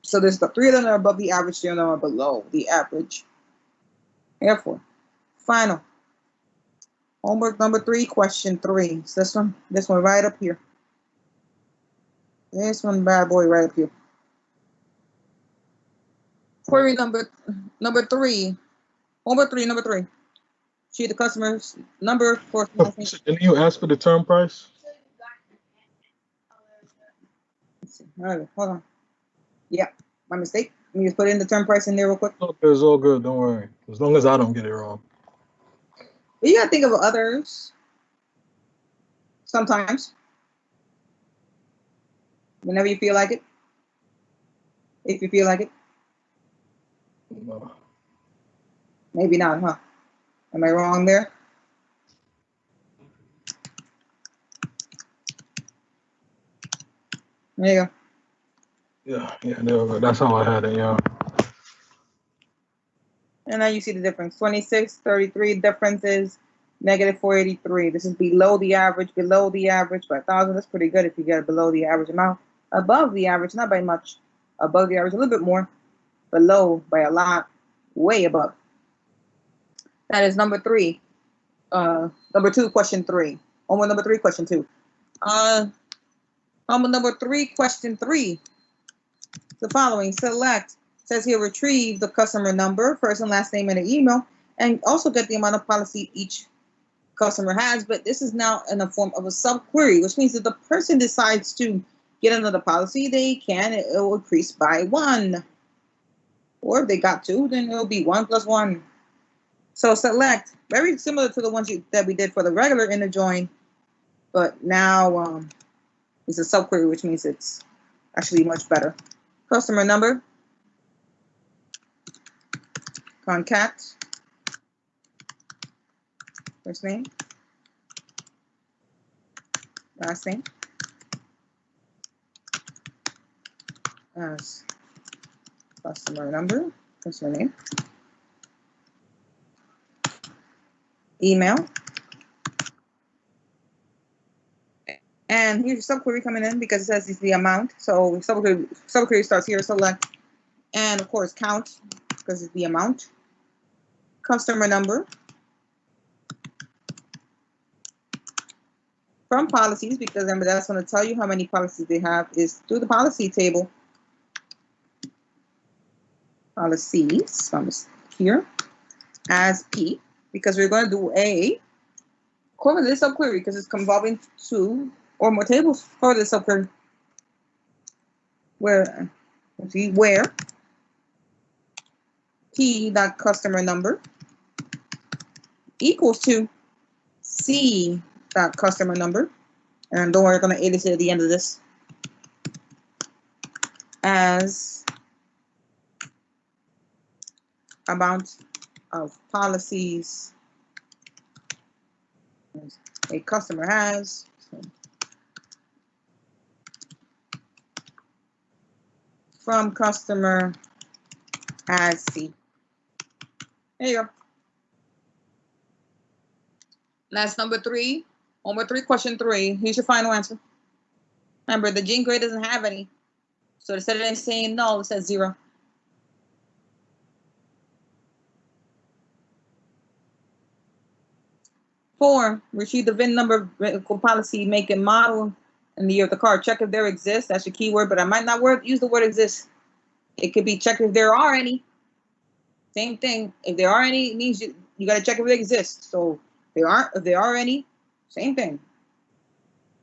So there's the 3 of them are above the average, 3 of them are below the average. Therefore, final. Homework number 3, question 3. It's this one right up here. This one bad boy right up here. Query number 3. Homework 3, number 3. See the customer's number for. Didn't you ask for the term price? Let's see. All right, hold on. Yeah, my mistake. Let me just put in the term price in there real quick. It's all good. Don't worry. As long as I don't get it wrong. But you gotta think of others. Sometimes. Whenever you feel like it. If you feel like it. No. Maybe not, huh? Am I wrong there? There you go. Yeah, there we go. That's how I had it, yeah. And now you see the difference. 2633 difference is negative 483. This is below the average by 1,000. That's pretty good if you get below the average amount. Above the average, not by much. Above the average, a little bit more. Below by a lot. Way above. That is number 3. Number 2, question 3. Homework number 3, question 2. Homework number 3, question 3. The following, select, says here, retrieve the customer number, first and last name, and an email, and also get the amount of policy each customer has. But this is now in the form of a subquery, which means that the person decides to get another policy, they can, it will increase by 1. Or if they got 2, then it'll be 1 plus 1. So select, very similar to the ones that we did for the regular inner join, but now it's a subquery, which means it's actually much better. Customer number, concat, first name, last name, as customer number, customer name, email, and here's your subquery coming in because it says it's the amount. So subquery starts here, select, and of course count because it's the amount. Customer number from policies, because remember that's going to tell you how many policies they have is through the policy table. Policies from here as P, because we're going to do a correlated subquery because it's involving 2 or more tables. Correlated subquery where P dot customer number equals to C dot customer number, and don't worry, I'm going to edit it at the end of this, as amount of policies a customer has. From customer as C. There you go. That's number 3. Homework 3, question 3. Here's your final answer. Remember, the gene grade doesn't have any. So instead of saying no, it says 0. Four, retrieve the VIN number, vehicle policy, make and model, and the year of the car. Check if there exists. That's your keyword, but I might not use the word exist. It could be check if there are any. Same thing. If there are any, it means you got to check if they exist. So if there are any, same thing.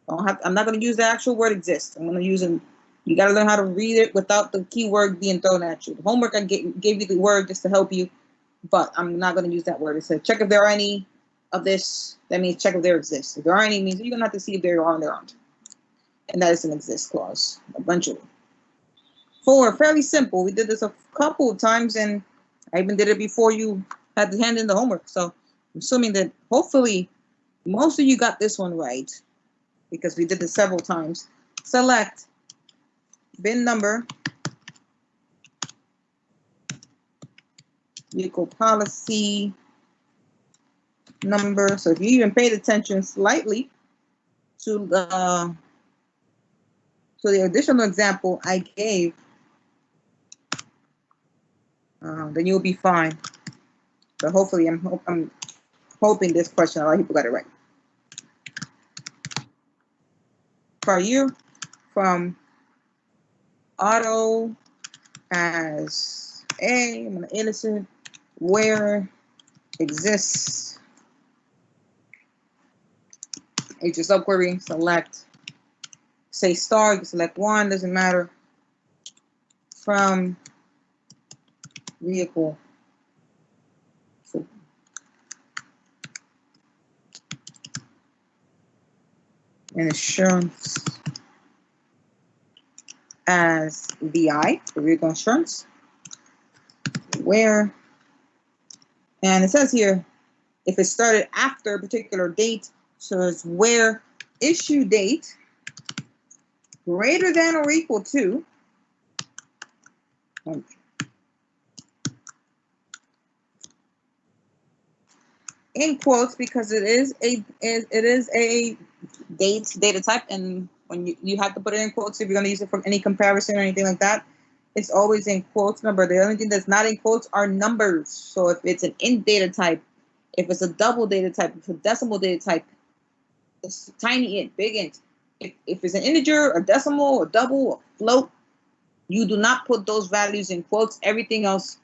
I'm not going to use the actual word exist. I'm going to use them. You got to learn how to read it without the keyword being thrown at you. The homework, I gave you the word just to help you, but I'm not going to use that word. It said check if there are any of this. That means check if there exists. If there are any, means you're going to have to see if there are and there aren't. And that is an exist clause, eventually. 4, fairly simple. We did this a couple of times, and I even did it before you had to hand in the homework. So I'm assuming that hopefully most of you got this one right, because we did this several times. Select VIN number, vehicle policy number. So if you even paid attention slightly to the additional example I gave, then you'll be fine. But hopefully, I'm hoping this question, a lot of people got it right. For you, from auto as A, I'm going to innocent, where exists, it's your subquery, select, say star, you can select 1, doesn't matter, from vehicle. and insurance as VI, for vehicle insurance, where, and it says here, if it started after a particular date, so it's where issue date greater than or equal to in quotes, because it is a data type, and when you have to put it in quotes if you're going to use it for any comparison or anything like that, it's always in quotes. Remember, the only thing that's not in quotes are numbers. So if it's an int data type, if it's a double data type, if it's a decimal data type, it's tiny int, big int. If it's an integer, a decimal, a double, a float, you do not put those values in quotes. Everything else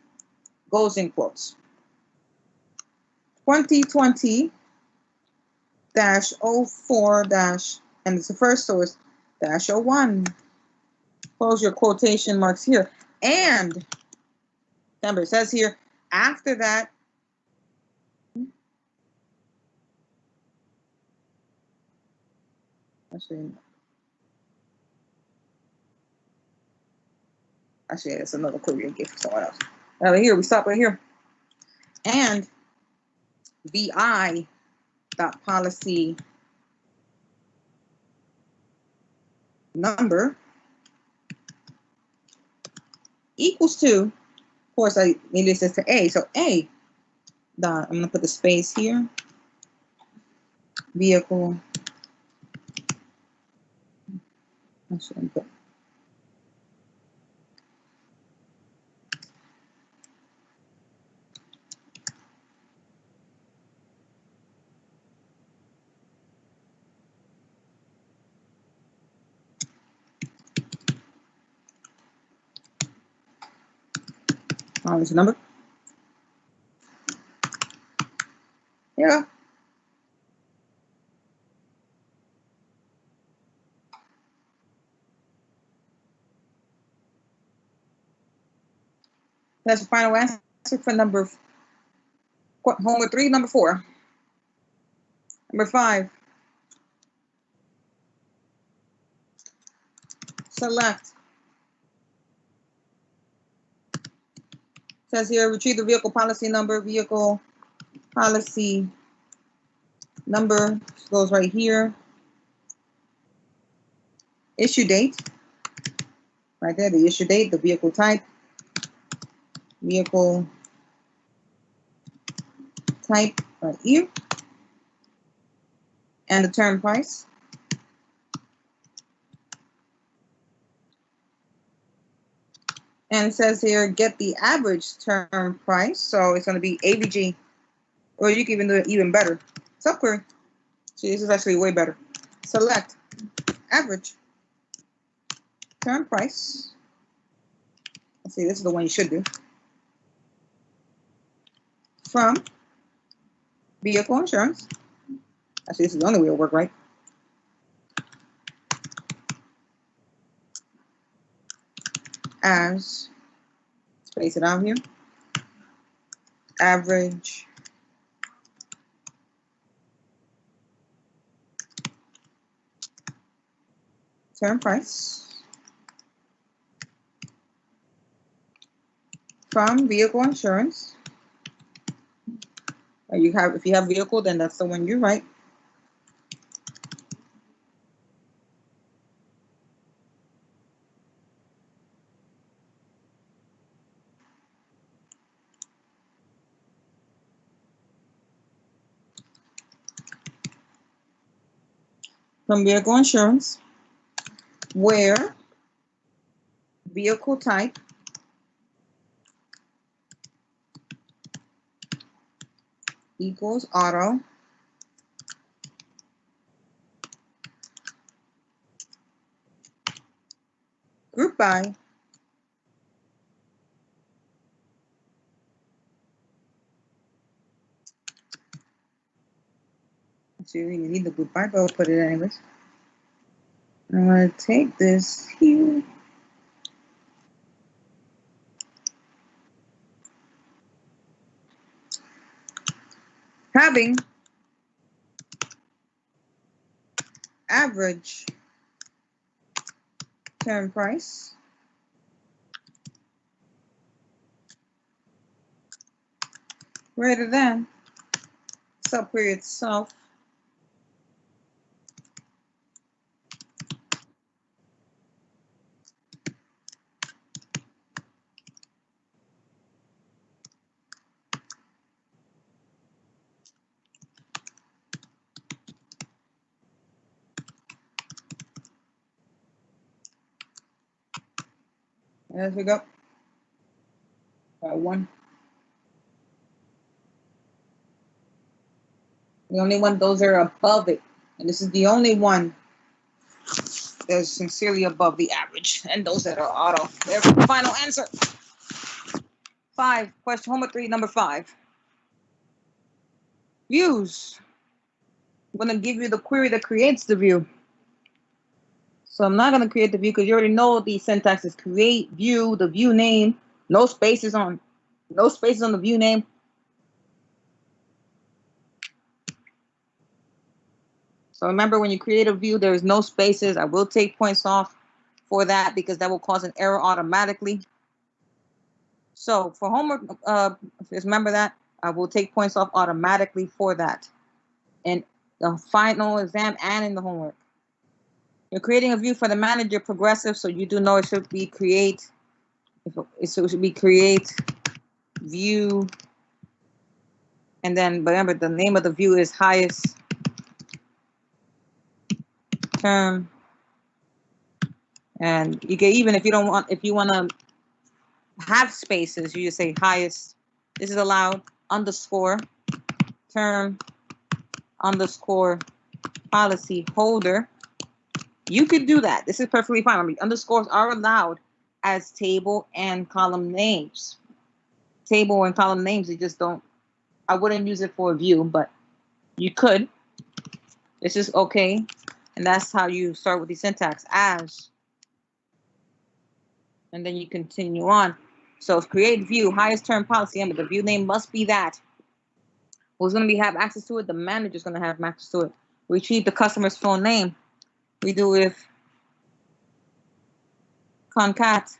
goes in quotes. 2020-04- and it's the first source -01. Close your quotation marks here. And remember, it says here, after that, actually, that's another Korean gift for someone else. Right here, we stop right here. And VI.policy number equals to, of course, I maybe it says to A. So A dot, I'm going to put the space here. Vehicle. I shouldn't put. There's a number. Yeah. That's the final answer for homework 3, number 4. Number 5. Select. Says here, retrieve the vehicle policy number. Vehicle policy number goes right here. Issue date. Right there, the issue date, the vehicle type. Vehicle type right here. And the term price. And it says here, get the average term price. So it's going to be AVG, or you can even do it even better. Subquery. See, this is actually way better. Select average term price. Let's see, this is the one you should do. From vehicle insurance. Actually, this is the only way it'll work, right? As, space it out here, average term price from vehicle insurance. Or if you have vehicle, then that's the one you write. From vehicle insurance, where vehicle type equals auto, group by actually, you need the group by, but I'll put it anyways. I'm going to take this here. Having average term price greater than subquery itself There we go. Got one. The only one, those are above it. And this is the only one that's sincerely above the average. And those that are auto. There's the final answer. 5. Question homework 3, number 5. Views. I'm going to give you the query that creates the view. So I'm not going to create the view because you already know the syntax is create view, the view name, no spaces on the view name. So remember, when you create a view, there is no spaces. I will take points off for that because that will cause an error automatically. So for homework, just remember that I will take points off automatically for that in the final exam and in the homework. You're creating a view for the manager progressive, so you do know it should be create. It should be create view, and then remember the name of the view is highest term, and you can, even if you don't want, if you want to have spaces, you just say highest. This is allowed underscore term underscore policy holder. You could do that. This is perfectly fine. I mean, underscores are allowed as table and column names. Table and column names, you just don't. I wouldn't use it for a view, but you could. This is okay, and that's how you start with the syntax as, and then you continue on. So create view, highest term policy, but the view name must be that. Who's going to have access to it? The manager's going to have access to it. Retrieve the customer's full name. We do with concat.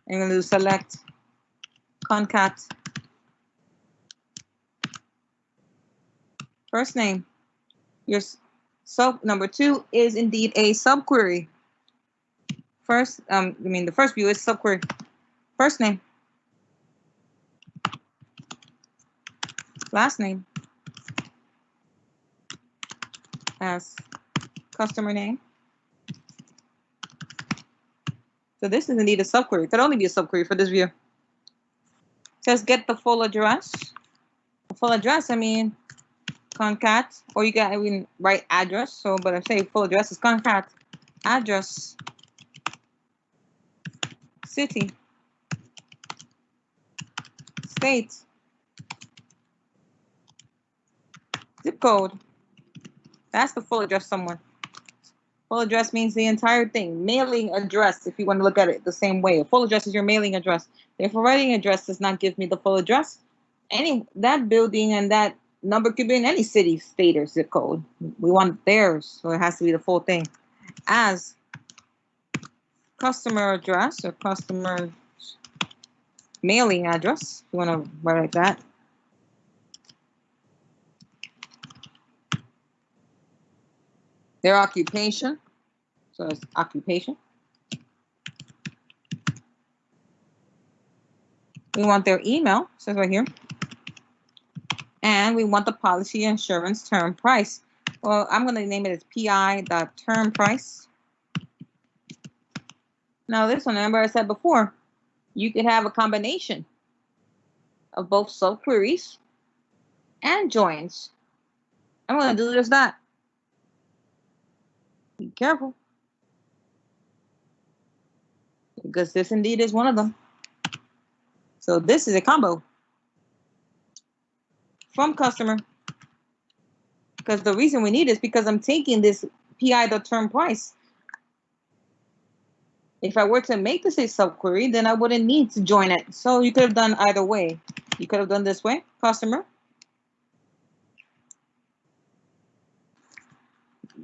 And we're going to do select concat first name. Your number 2 is indeed a subquery. The first view is subquery. First name. Last name as customer name. So this is indeed a subquery. It could only be a subquery for this view. It says get the full address. The full address, I mean concat, or you can write address. So, but I say full address is concat address, city, state, zip code. That's the full address somewhere. Full address means the entire thing. Mailing address, if you want to look at it the same way. A full address is your mailing address. If a writing address does not give me the full address, that building and that number could be in any city, state, or zip code. We want theirs, so it has to be the full thing. As customer address or customer mailing address, if you want to write like that. Their occupation, so it's occupation. We want their email, says right here. And we want the policy insurance term price. Well, I'm going to name it as pi.term price. Now this one, remember I said before, you could have a combination of both subqueries and joins. I'm going to do just that. Be careful, because this indeed is one of them. So this is a combo from customer, because the reason we need is because I'm taking this pi.term price. If I were to make this a subquery, then I wouldn't need to join it. So you could have done either way. You could have done this way, customer.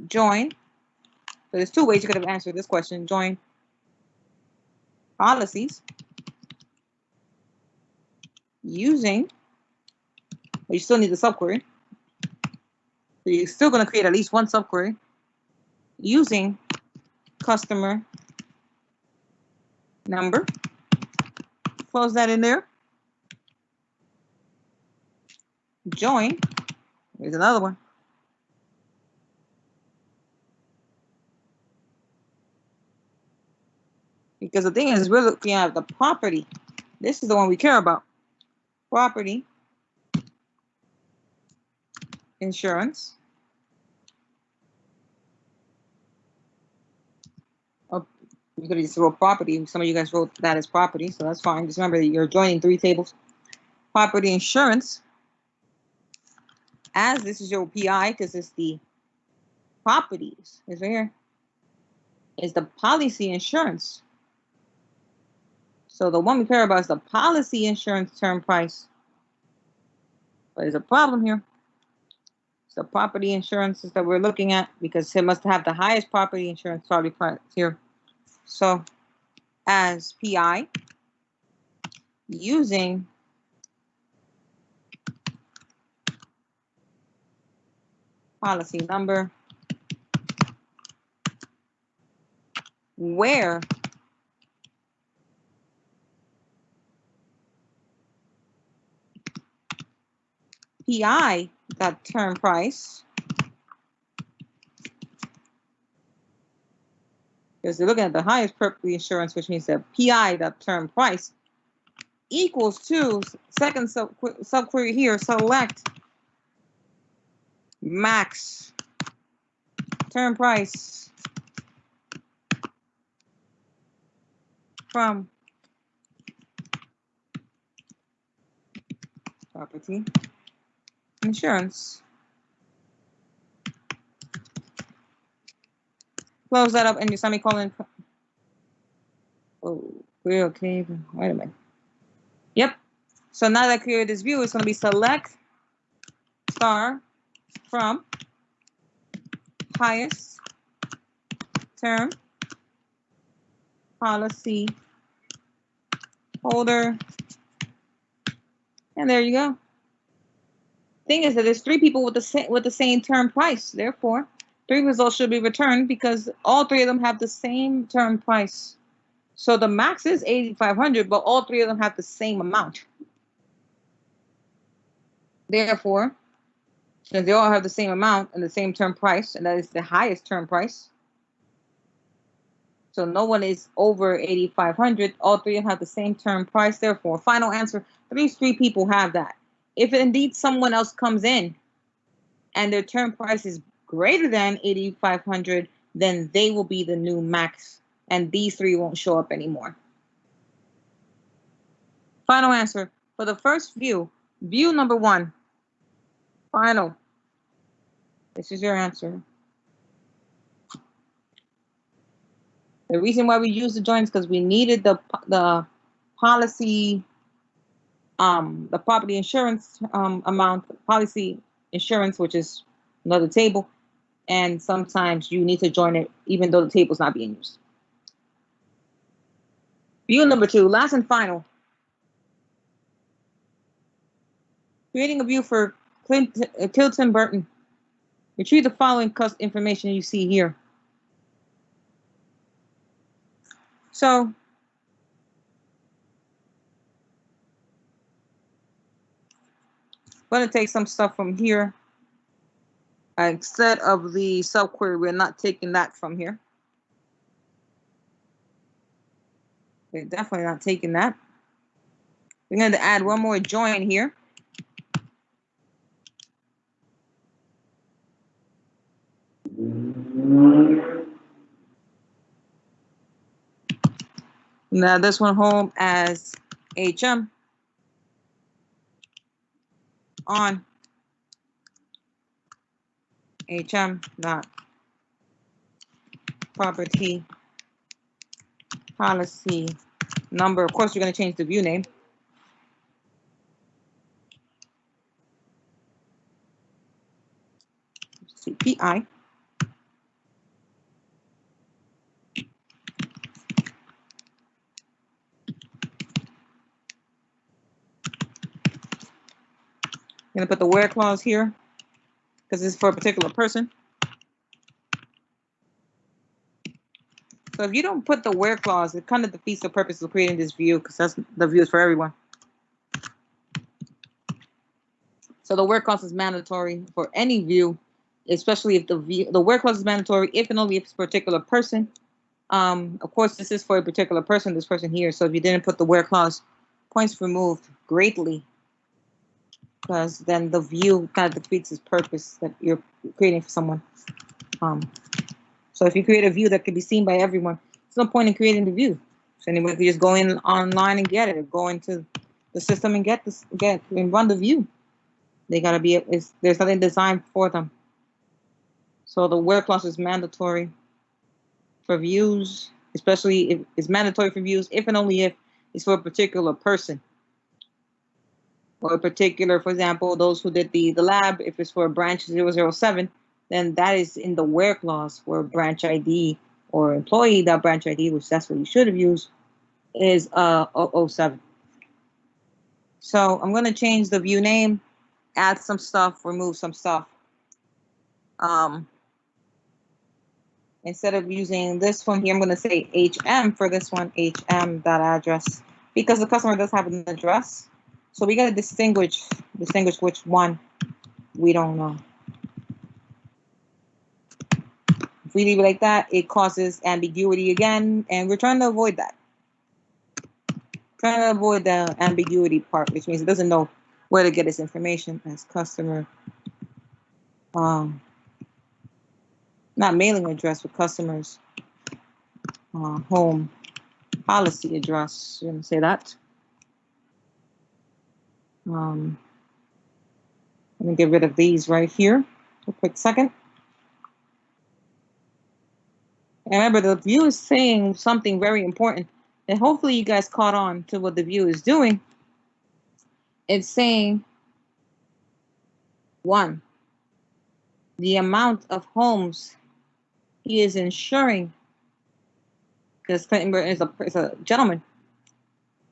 join. So there's two ways you could have answered this question. Join policies using, but you still need the subquery. So you're still going to create at least one subquery using customer number. Close that in there. Join. Here's another one. Because the thing is, we're looking at the property. This is the one we care about. Property insurance. Oh, you could have just wrote property. Some of you guys wrote that as property, so that's fine. Just remember that you're joining three tables. Property insurance. As this is your PI, because it's the properties. It's right here. Is the policy insurance. So the one we care about is the policy insurance term price. But there's a problem here. It's the property insurances that we're looking at because it must have the highest property insurance property price here. So as PI, using policy number, where PI got term price, because they're looking at the highest property insurance, which means that PI, that term price, equals to second subquery here, select max term price from property insurance. Close that up and your semicolon. Oh, we're okay. Wait a minute. Yep. So now that I created this view, it's going to be select star from highest term policy holder. And there you go. Thing is that there's three people with the same term price. Therefore, three results should be returned because all three of them have the same term price. So the max is 8,500, but all three of them have the same amount. Therefore, since they all have the same amount and the same term price, and that is the highest term price, so no one is over 8,500, all three have the same term price. Therefore, final answer, these three people have that. If indeed someone else comes in and their term price is greater than 8,500, then they will be the new max, and these three won't show up anymore. Final answer for the first view, view number one. Final. This is your answer. The reason why we used the join is because we needed the policy, the property insurance amount, policy insurance, which is another table, and sometimes you need to join it even though the table is not being used. View number two, last and final. Creating a view for Tilton Burton. Retrieve the following information you see here. So I'm going to take some stuff from here. Instead of the subquery, we're not taking that from here. We're definitely not taking that. We're going to add one more join here. Now this one home as HM on HM dot property policy number. Of course, you're going to change the view name. CPI gonna put the where clause here because it's for a particular person. So if you don't put the where clause, it kind of defeats the purpose of creating this view because that's the view is for everyone. So the where clause is mandatory for any view, especially if the where clause is mandatory if and only if it's a particular person. Of course, this is for a particular person, this person here. So if you didn't put the where clause, points removed greatly because then the view kind of defeats its purpose that you're creating for someone. So if you create a view that can be seen by everyone, there's no point in creating the view. So anyone can just go in online and get it, or go into the system and get and run the view. They gotta be. There's nothing designed for them. So the where clause is mandatory for views, especially if it's mandatory for views if and only if it's for a particular person. Or a particular, for example, those who did the lab, if it's for a branch 007, then that is in the where clause where branch ID or employee.branch ID, which that's what you should have used, is 007. So I'm going to change the view name, add some stuff, remove some stuff. Instead of using this one here, I'm going to say HM for this one, HM.address, because the customer does have an address. So we got to distinguish which one. We don't know. If we leave it like that, it causes ambiguity again, and we're trying to avoid that. Trying to avoid the ambiguity part, which means it doesn't know where to get its information as customer. Not mailing address, but customers' home policy address. You're gonna say that. Let me get rid of these right here. A quick second. And remember, the view is saying something very important, and hopefully you guys caught on to what the view is doing. It's saying, 1, the amount of homes he is insuring, because Clinton is a gentleman.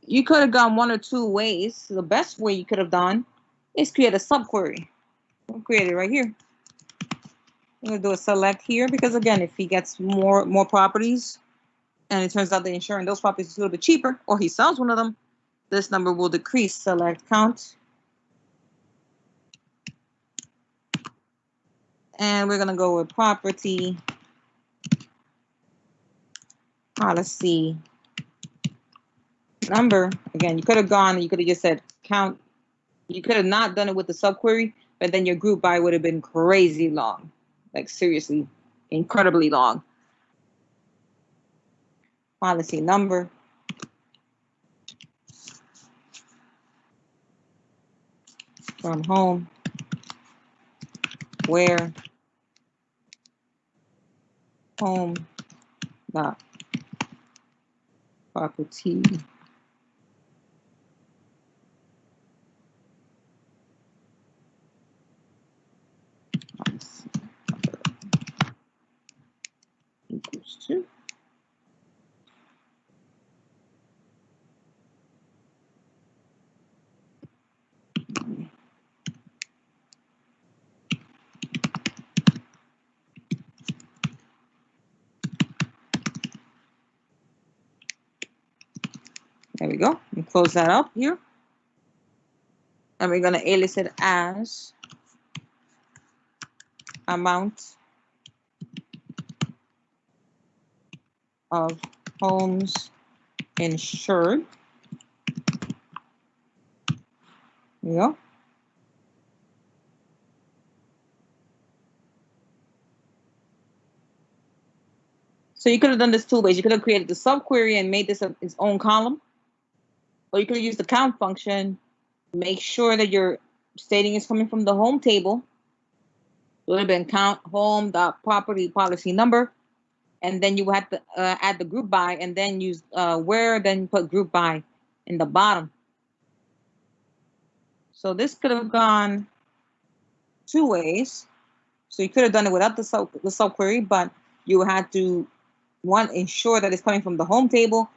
You could have gone one or two ways. The best way you could have done is create a subquery. We'll create it right here. I'm gonna do a select here because again, if he gets more properties, and it turns out the insuring those properties is a little bit cheaper, or he sells one of them, this number will decrease. Select count, and we're gonna go with property policy number. Again, you could have gone, you could have just said count. You could have not done it with the subquery, but then your group by would have been crazy long, like seriously, incredibly long. Policy number. From home. Where. Home. Dot. Property. Equals to. There we go. And close that up here. And we're going to alias it as amount of homes insured. There you go. So you could have done this two ways. You could have created the subquery and made this its own column. Or you could have used the count function. Make sure that your stating is coming from the home table. It would have been count home.property policy number. And then you would have to add the group by and then use where, then put group by in the bottom. So this could have gone two ways. So you could have done it without the subquery, but you had to, one, ensure that it's coming from the home table,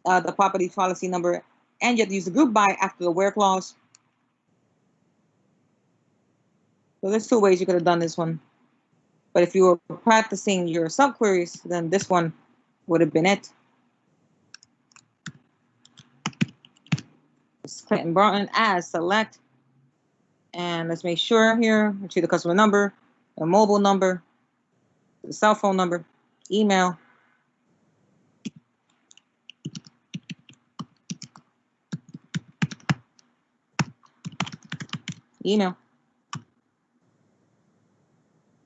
the property policy number, and you have to use the group by after the where clause. So there's two ways you could have done this one. But if you were practicing your subqueries, then this one would have been it. It's Clinton Broughton as select. And let's make sure here, see the customer number, the mobile number, the cell phone number, email. Email.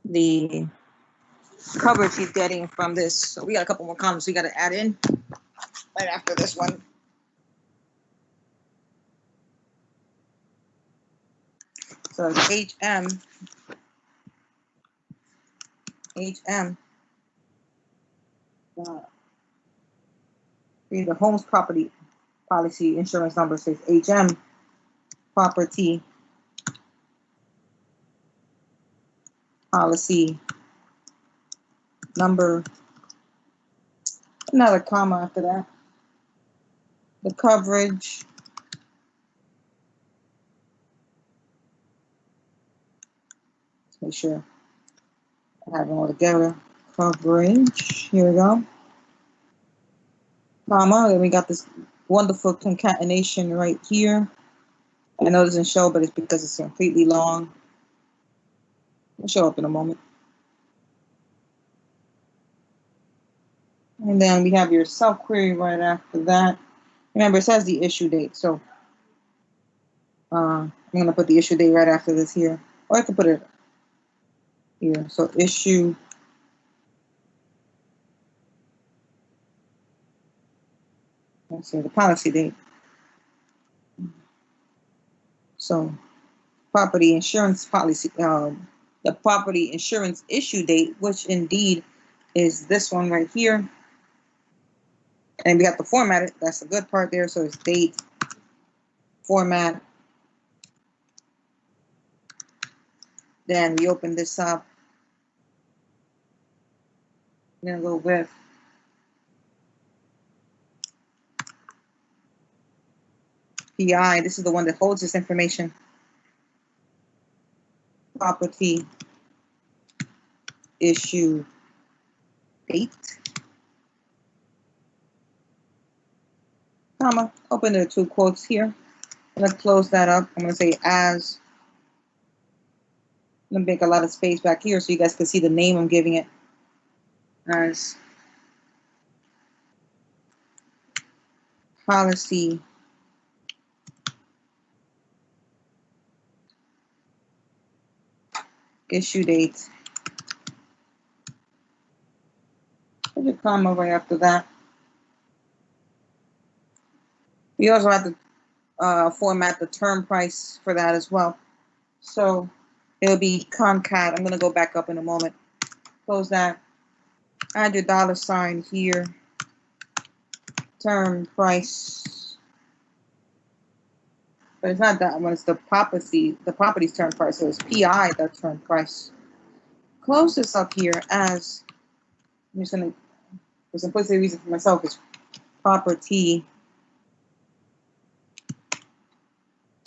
The coverage he's getting from this. So we got a couple more columns we got to add in right after this one. So HM. The home's property policy insurance number says HM property policy number, another comma after that. The coverage, let's make sure I have them all together. Coverage, here we go. Comma, then we got this wonderful concatenation right here. I know it doesn't show, but it's because it's completely long. It'll show up in a moment. And then we have your self-query right after that. Remember, it says the issue date, so I'm going to put the issue date right after this here. Or I can put it here. So issue. Let's see, the policy date. So property insurance policy, the property insurance issue date, which indeed is this one right here. And we have to format it. That's the good part there. So it's date, format. Then we open this up. I'm going to go with PI. This is the one that holds this information. Property issue date. Comma, open the two quotes here. I'm going to close that up. I'm going to say as. I'm going to make a lot of space back here so you guys can see the name I'm giving it. As policy issue date. Put your comma right after that. We also have to format the term price for that as well. So it'll be concat. I'm going to go back up in a moment. Close that. Add your $ here. Term price. But it's not that one. It's the property's term price. So it's PI, the term price. Close this up here as, I'm just going to, for simplicity reason for myself, is property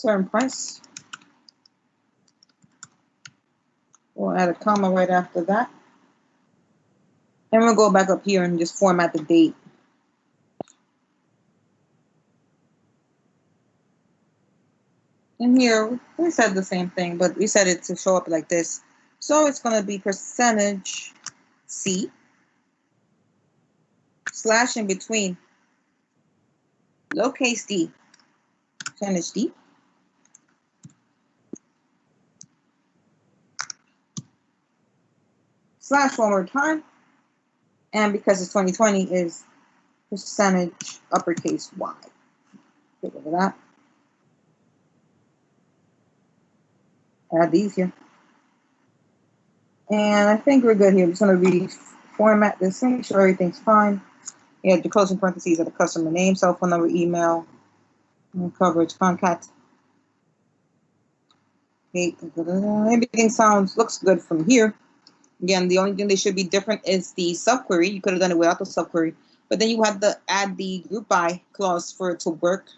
term price. We'll add a comma right after that. And we'll go back up here and just format the date. And here, we said the same thing, but we set it to show up like this. So it's going to be percentage C / in between lowercase d, percentage D, / one more time. And because it's 2020 is percentage uppercase Y. Get rid of that. Add these here. And I think we're good here. I'm just going to reformat this and make sure everything's fine. You have the closing parentheses of the customer name, cell phone number, email, and coverage, contact. Okay. Everything looks good from here. Again, the only thing that should be different is the subquery. You could have done it without the subquery. But then you have to add the group by clause for it to work.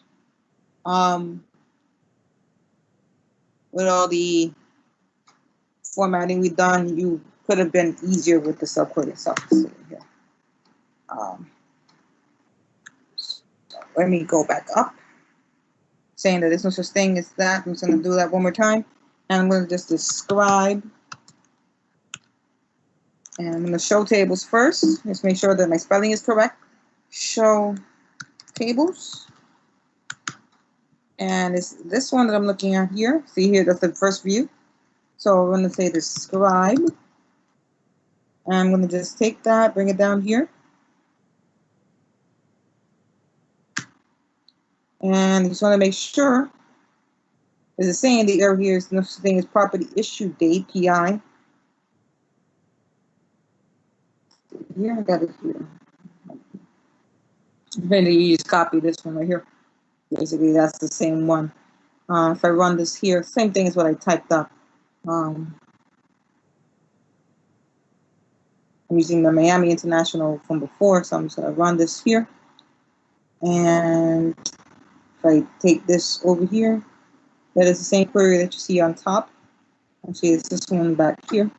With all the formatting we done, you could have been easier with the subquery itself. So here. So let me go back up, saying that there's no such thing as that. I'm just going to do that one more time. And I'm going to just describe. And I'm going to show tables first. Just make sure that my spelling is correct. Show tables. And it's this one that I'm looking at here. See here, that's the first view. So we're going to say describe. And I'm going to just take that, bring it down here. And I just want to make sure, as it's saying, the error here is no such thing as property issue date, PI. Here, I got it here. Maybe you just copy this one right here. Basically, that's the same one. If I run this here, same thing as what I typed up. I'm using the Miami International from before, so I'm just going to run this here. And if I take this over here, that is the same query that you see on top. Actually, it's this one back here.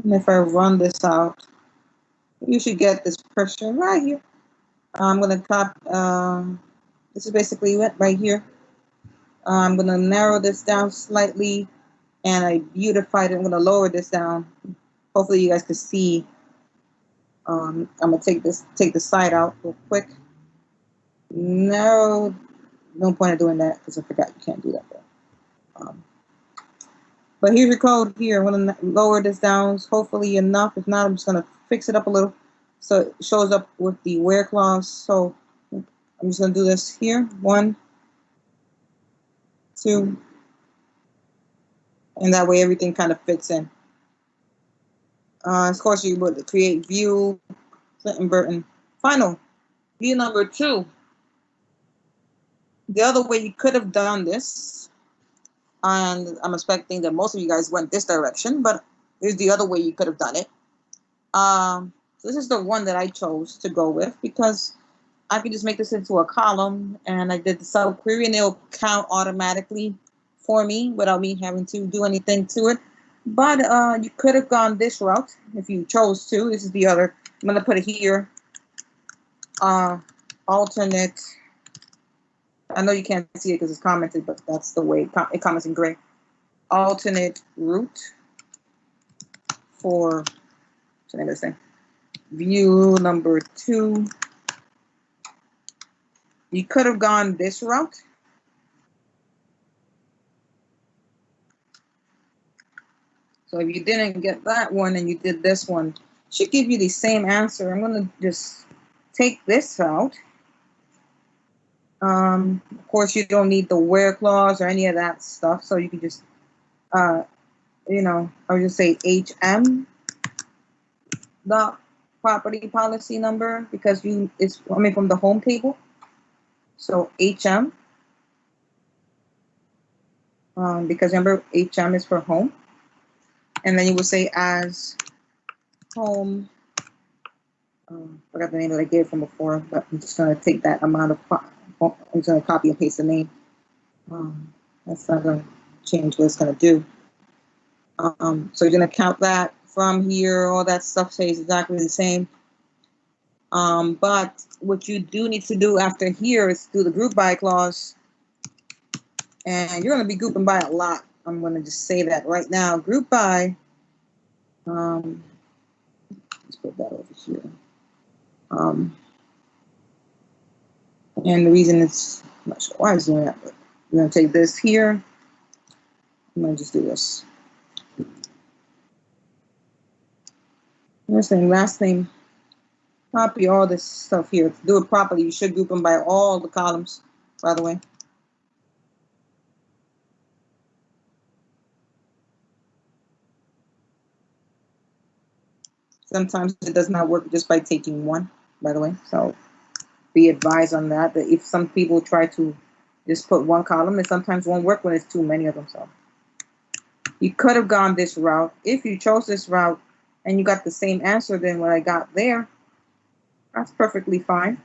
And if I run this out, you should get this pressure right here. I'm going to copy, this is basically it right here. I'm going to narrow this down slightly, and I beautified it. I'm going to lower this down. Hopefully you guys can see. I'm going to take the side out real quick. No point of doing that because I forgot you can't do that there. But here's your code here. I'm going to lower this down, hopefully enough. If not, I'm just going to fix it up a little so it shows up with the where clause. So I'm just going to do this here. 1, 2, and that way everything kind of fits in. Of course, you would create view, Clinton Burton. Final, view number 2. The other way you could have done this, and I'm expecting that most of you guys went this direction, but here's the other way you could have done it. So this is the one that I chose to go with because I could just make this into a column, and I did the subquery, and it'll count automatically for me without me having to do anything to it. But you could have gone this route if you chose to. This is the other. I'm going to put it here. Alternate. I know you can't see it because it's commented, but that's the way it comments in gray. Alternate route for, what's the name of this thing? View number 2. You could have gone this route. So if you didn't get that one and you did this one, it should give you the same answer. I'm going to just take this out. Of course, you don't need the where clause or any of that stuff. So you can just, I would just say HM, the property policy number, because it's coming from the home table. So HM, because remember HM is for home. And then you would say as home, forgot the name that I gave from before, but I'm just going to take that amount of, I'm just going to copy and paste the name. That's not going to change what it's going to do. So you're going to count that from here, all that stuff stays exactly the same. But what you do need to do after here is do the group by clause. And you're going to be grouping by a lot. I'm going to just say that right now. Group by, let's put that over here. And the reason it's, I'm not sure why it's doing that, but we're going to take this here. I'm going to just do this. First thing, last thing, copy all this stuff here. To do it properly, you should group them by all the columns, by the way. Sometimes it does not work just by taking one, by the way. So be advised on that, that if some people try to just put one column, it sometimes won't work when it's too many of them. So you could have gone this route. If you chose this route and you got the same answer than what I got there, that's perfectly fine.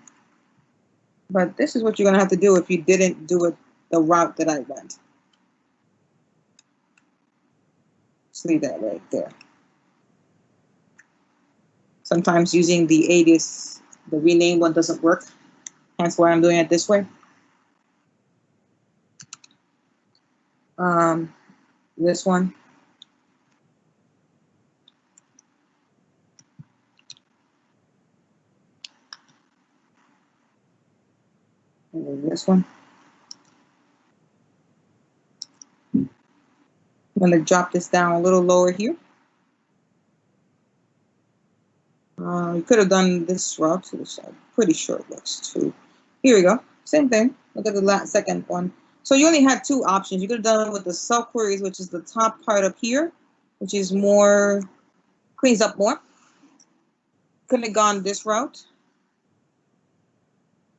But this is what you're going to have to do if you didn't do it the route that I went. Just leave that right there. Sometimes using the alias, the rename one doesn't work. Hence why I'm doing it this way. This one. And then this one. I'm going to drop this down a little lower here. You could have done this route, which I'm pretty sure it looks too. Here we go. Same thing. Look at the second one. So you only had two options. You could have done it with the sub-queries, which is the top part up here, which is more, cleans up more. Couldn't have gone this route.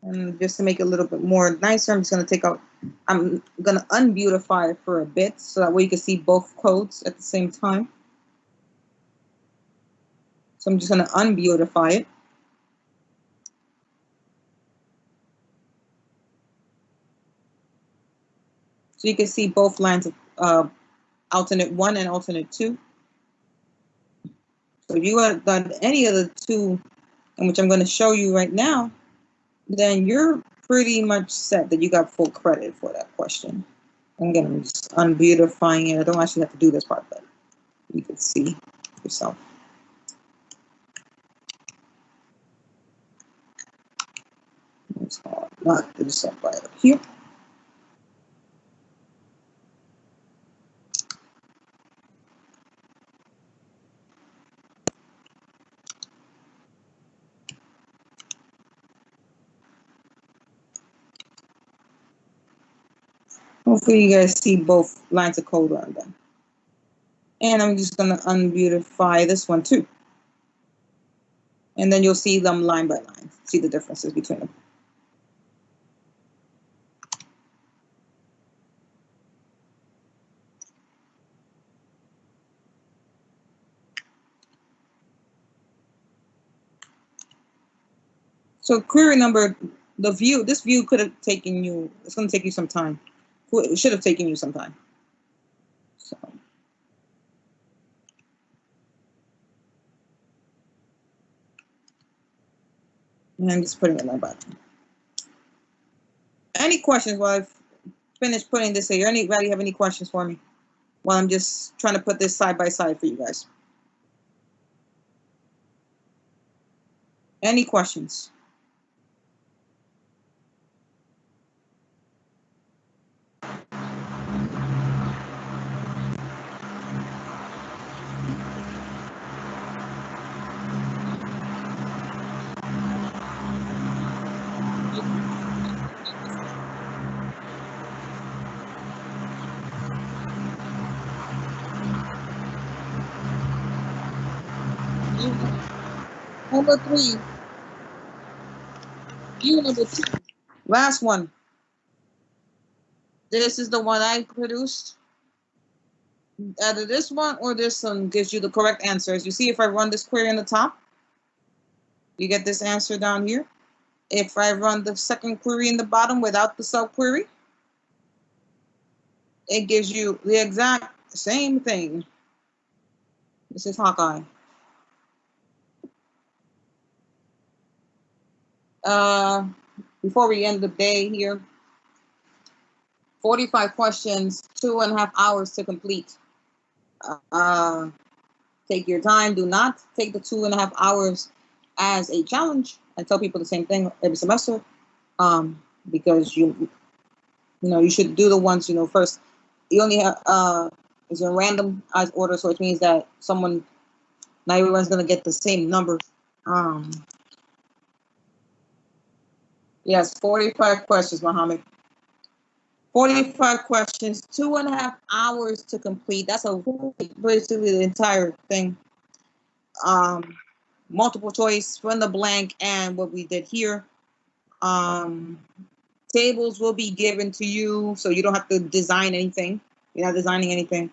And just to make it a little bit more nicer, I'm just going to take out, I'm going to unbeautify it for a bit so that way you can see both codes at the same time. So I'm just going to unbeautify it. So you can see both lines of alternate 1 and alternate 2. So if you had done any of the two, and which I'm going to show you right now, then you're pretty much set that you got full credit for that question. Again, I'm just unbeautifying it. I don't actually have to do this part, but you can see yourself. Let's knock this up right up here. Hopefully you guys see both lines of code on them. And I'm just going to unbeautify this one too. And then you'll see them line by line, see the differences between them. So query number, the view, this view could have taken you, it's going to take you some time. It should have taken you some time. So. And I'm just putting it in my button. Any questions while I've finished putting this here? Anybody have any questions for me? While I'm just trying to put this side by side for you guys. Any questions? Number 3. View number 2. Last one. This is the one I produced. Either this one or this one gives you the correct answers. You see if I run this query on the top, you get this answer down here. If I run the second query in the bottom without the sub-query, it gives you the exact same thing. This is Hawkeye. Before we end the day here, 45 questions, 2.5 hours to complete. Take your time. Do not take the 2.5 hours as a challenge. I tell people the same thing every semester, because you should do the ones first. You only have it's a random order, so it means that not everyone's gonna get the same number. Yes, 45 questions, Mohammed. 45 questions, 2.5 hours to complete. That's basically the entire thing. Multiple choice, fill in the blank, and what we did here. Tables will be given to you, so you don't have to design anything. You're not designing anything.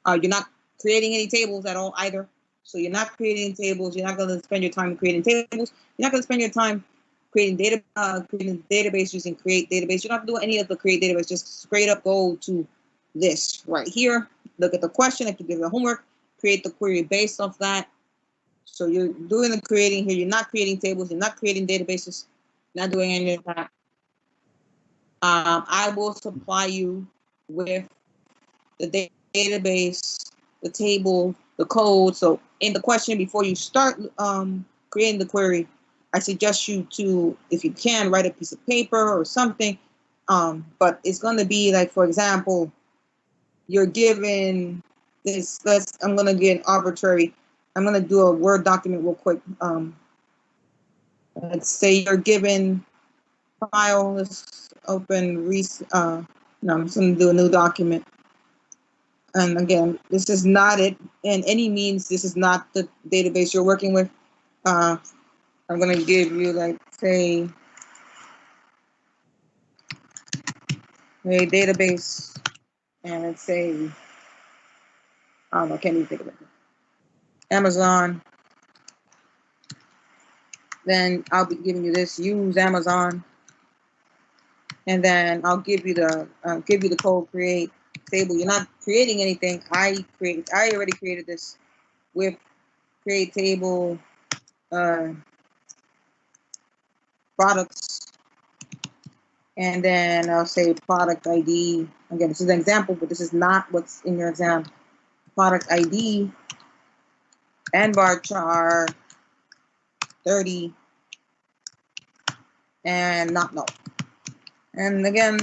You're not creating any tables at all either. So you're not creating tables. You're not going to spend your time creating tables. You're not going to spend your time creating database using create database. You don't have to do any of the create database. Just straight up go to this right here look at the question, if you give the homework, create the query based off that. So you're doing the creating here. You're not creating tables. You're not creating databases. Not doing any of that. I will supply you with the database, the table, the code. So in the question, before you start creating the query, I suggest you to, if you can, write a piece of paper or something. But it's going to be like, for example, you're given this. I'm going to get arbitrary. I'm going to do a Word document real quick. Let's say you're given file. Let's open. No, I'm just going to do a new document. And again, this is not it in any means. This is not the database you're working with. I'm going to give you, like, say, a database, and let's say, I don't know, can't even think of it. Amazon. Then I'll be giving you this. Use Amazon, and then I'll give you the code. Create table. You're not creating anything. I already created this with create table. Products, and then I'll say product ID. Again, this is an example, but this is not what's in your exam. Product ID and varchar 30 and not null. And again,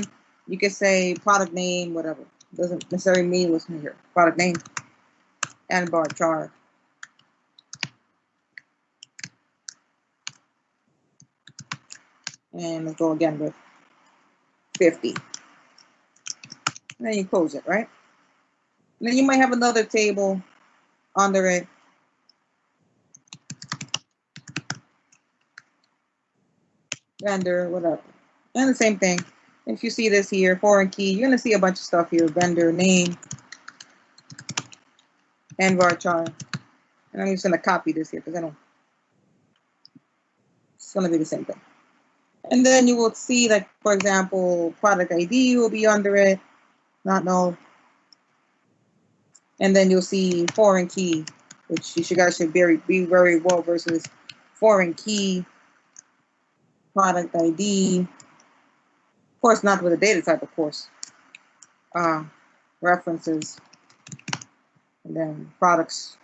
you can say product name, whatever. Doesn't necessarily mean what's in here. Product name and varchar. And let's go again with 50. And then you close it, right? And then you might have another table under it. Vendor, whatever. And the same thing. If you see this here, foreign key, you're going to see a bunch of stuff here. Vendor name and varchar. And I'm just going to copy this here because I don't. It's going to be the same thing. And then you will see, like, for example, product ID will be under it, not null. And then you'll see foreign key, which you guys should be very well versus foreign key, product ID. Of course, not with a data type, of course. References, and then products.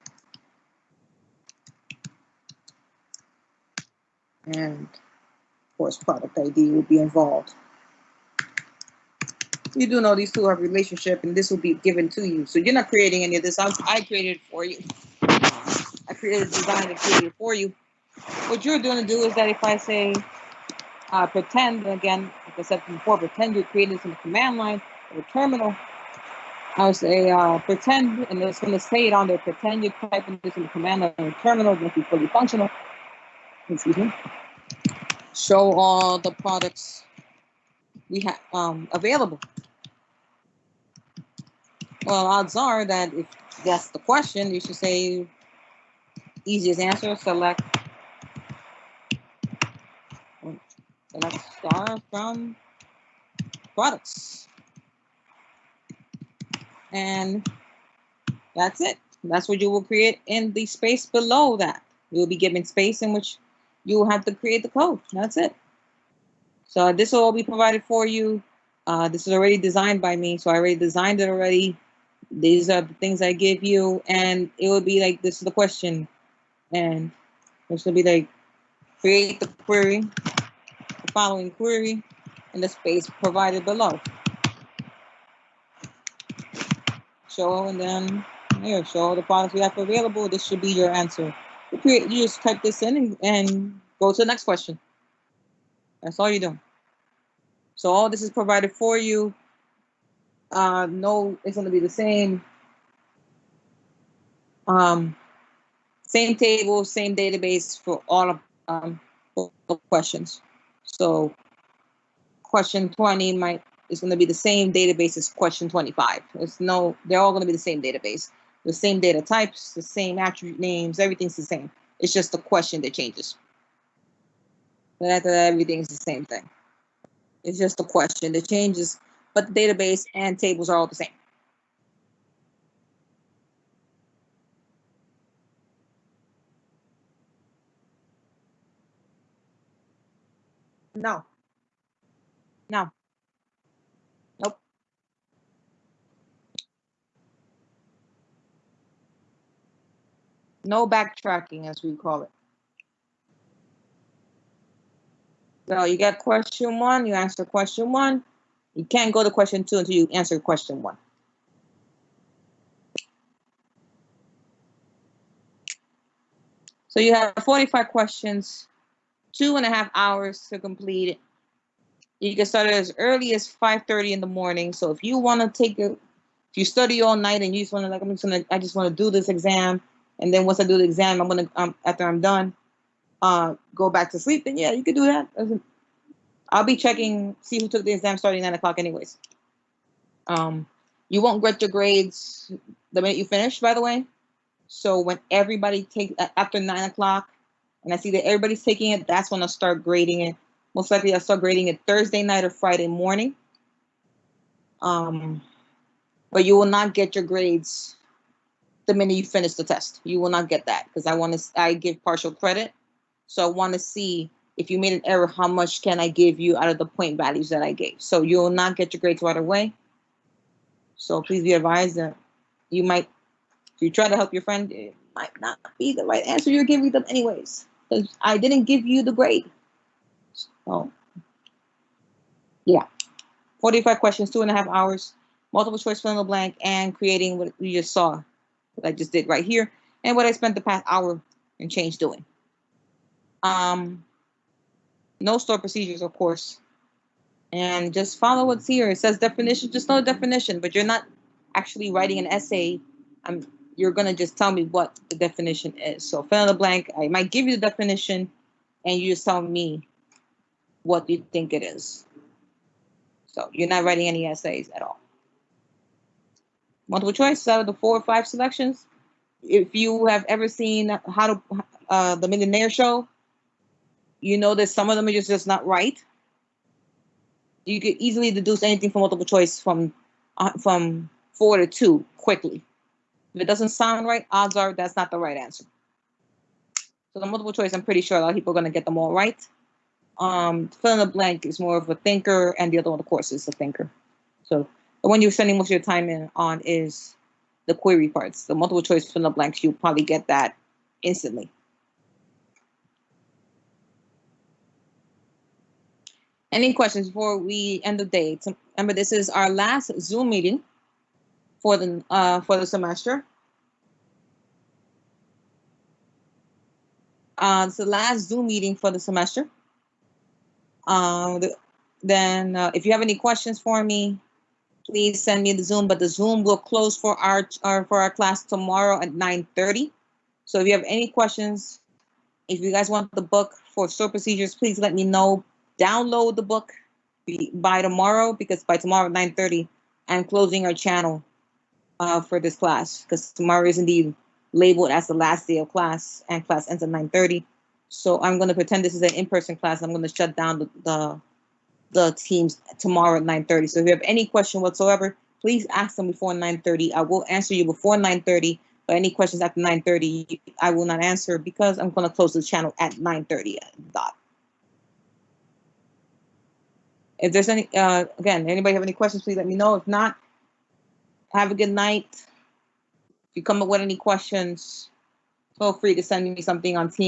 And of course, product ID will be involved. You do know these two have a relationship, and this will be given to you. So you're not creating any of this. I created it for you. I created a design and created it for you. What you're going to do is that if I say pretend, again, like I said before, pretend you're creating this in the command line or terminal. I'll say pretend, and it's going to say it on there. Pretend you're typing this in the command line or terminal, make it fully functional. Excuse me. Show all the products we have available. Well, odds are that if that's the question, you should say easiest answer, select star from products. And that's it. That's what you will create in the space below that. You'll be given space in which you will have to create the code. That's it. So this will all be provided for you. This is already designed by me, so I already designed it already. These are the things I give you, and it will be like, this is the question, and this will be like, create the query, the following query, in the space provided below. Show, and then here, show all the products we have available. This should be your answer. You just type this in and go to the next question. That's all you're doing. So all this is provided for you. No, it's going to be the same. Same table, same database for all of questions. So question 20 is going to be the same database as question 25. They're all going to be the same database, the same data types, the same attribute names, everything's the same. It's just the question that changes. But after that, everything's the same thing. It's just the question that changes, but the database and tables are all the same. No. No. Nope. No backtracking, as we call it. So you get question 1, you answer question 1. You can't go to question 2 until you answer question 1. So you have 45 questions, 2.5 hours to complete it. You can start it as early as 5:30 in the morning. So if you want to take it, if you study all night and you just want to I just want to do this exam, and then once I do the exam, after I'm done, go back to sleep. Then yeah, you could do that. I'll be checking, see who took the exam starting 9 o'clock anyways. You won't get your grades the minute you finish, by the way. So when everybody takes after 9 o'clock, and I see that everybody's taking it, that's when I'll start grading it. Most likely I'll start grading it Thursday night or Friday morning. But you will not get your grades the minute you finish the test. You will not get that because I give partial credit. So I want to see if you made an error, how much can I give you out of the point values that I gave. So you will not get your grades right away. So please be advised that you might, if you try to help your friend, it might not be the right answer you're giving them anyways. Because I didn't give you the grade. So yeah. 45 questions, 2.5 hours, multiple choice fill in the blank, and creating what you just saw, what I just did right here, and what I spent the past hour and change doing. No stored procedures, of course. And just follow what's here. It says definition, just know the definition, but you're not actually writing an essay. You're going to just tell me what the definition is. So fill in the blank. I might give you the definition, and you just tell me what you think it is. So you're not writing any essays at all. Multiple choice out of the 4 or 5 selections. If you have ever seen the Millionaire Show, you know that some of them are just not right. You could easily deduce anything from multiple choice from 4 to 2 quickly. If it doesn't sound right, odds are that's not the right answer. So the multiple choice, I'm pretty sure a lot of people are going to get them all right. Fill in the blank is more of a thinker, and the other one, of course, is a thinker. So the one you're spending most of your time on is the query parts. The multiple choice fill in the blanks, you'll probably get that instantly. Any questions before we end the day? Remember, this is our last Zoom meeting for the semester. It's the last Zoom meeting for the semester. Then if you have any questions for me, please send me the Zoom. But the Zoom will close for our class tomorrow at 9:30. So if you have any questions, if you guys want the book for stored procedures, please let me know. Download the book by tomorrow, because by tomorrow at 9:30, I'm closing our channel for this class, because tomorrow is indeed labeled as the last day of class, and class ends at 9:30. So I'm going to pretend this is an in-person class. I'm going to shut down the teams tomorrow at 9:30. So if you have any question whatsoever, please ask them before 9:30. I will answer you before 9:30. But any questions after 9:30, I will not answer, because I'm going to close the channel at 9:30 dot. If there's any, again, anybody have any questions, please let me know. If not, have a good night. If you come up with any questions, feel free to send me something on Teams.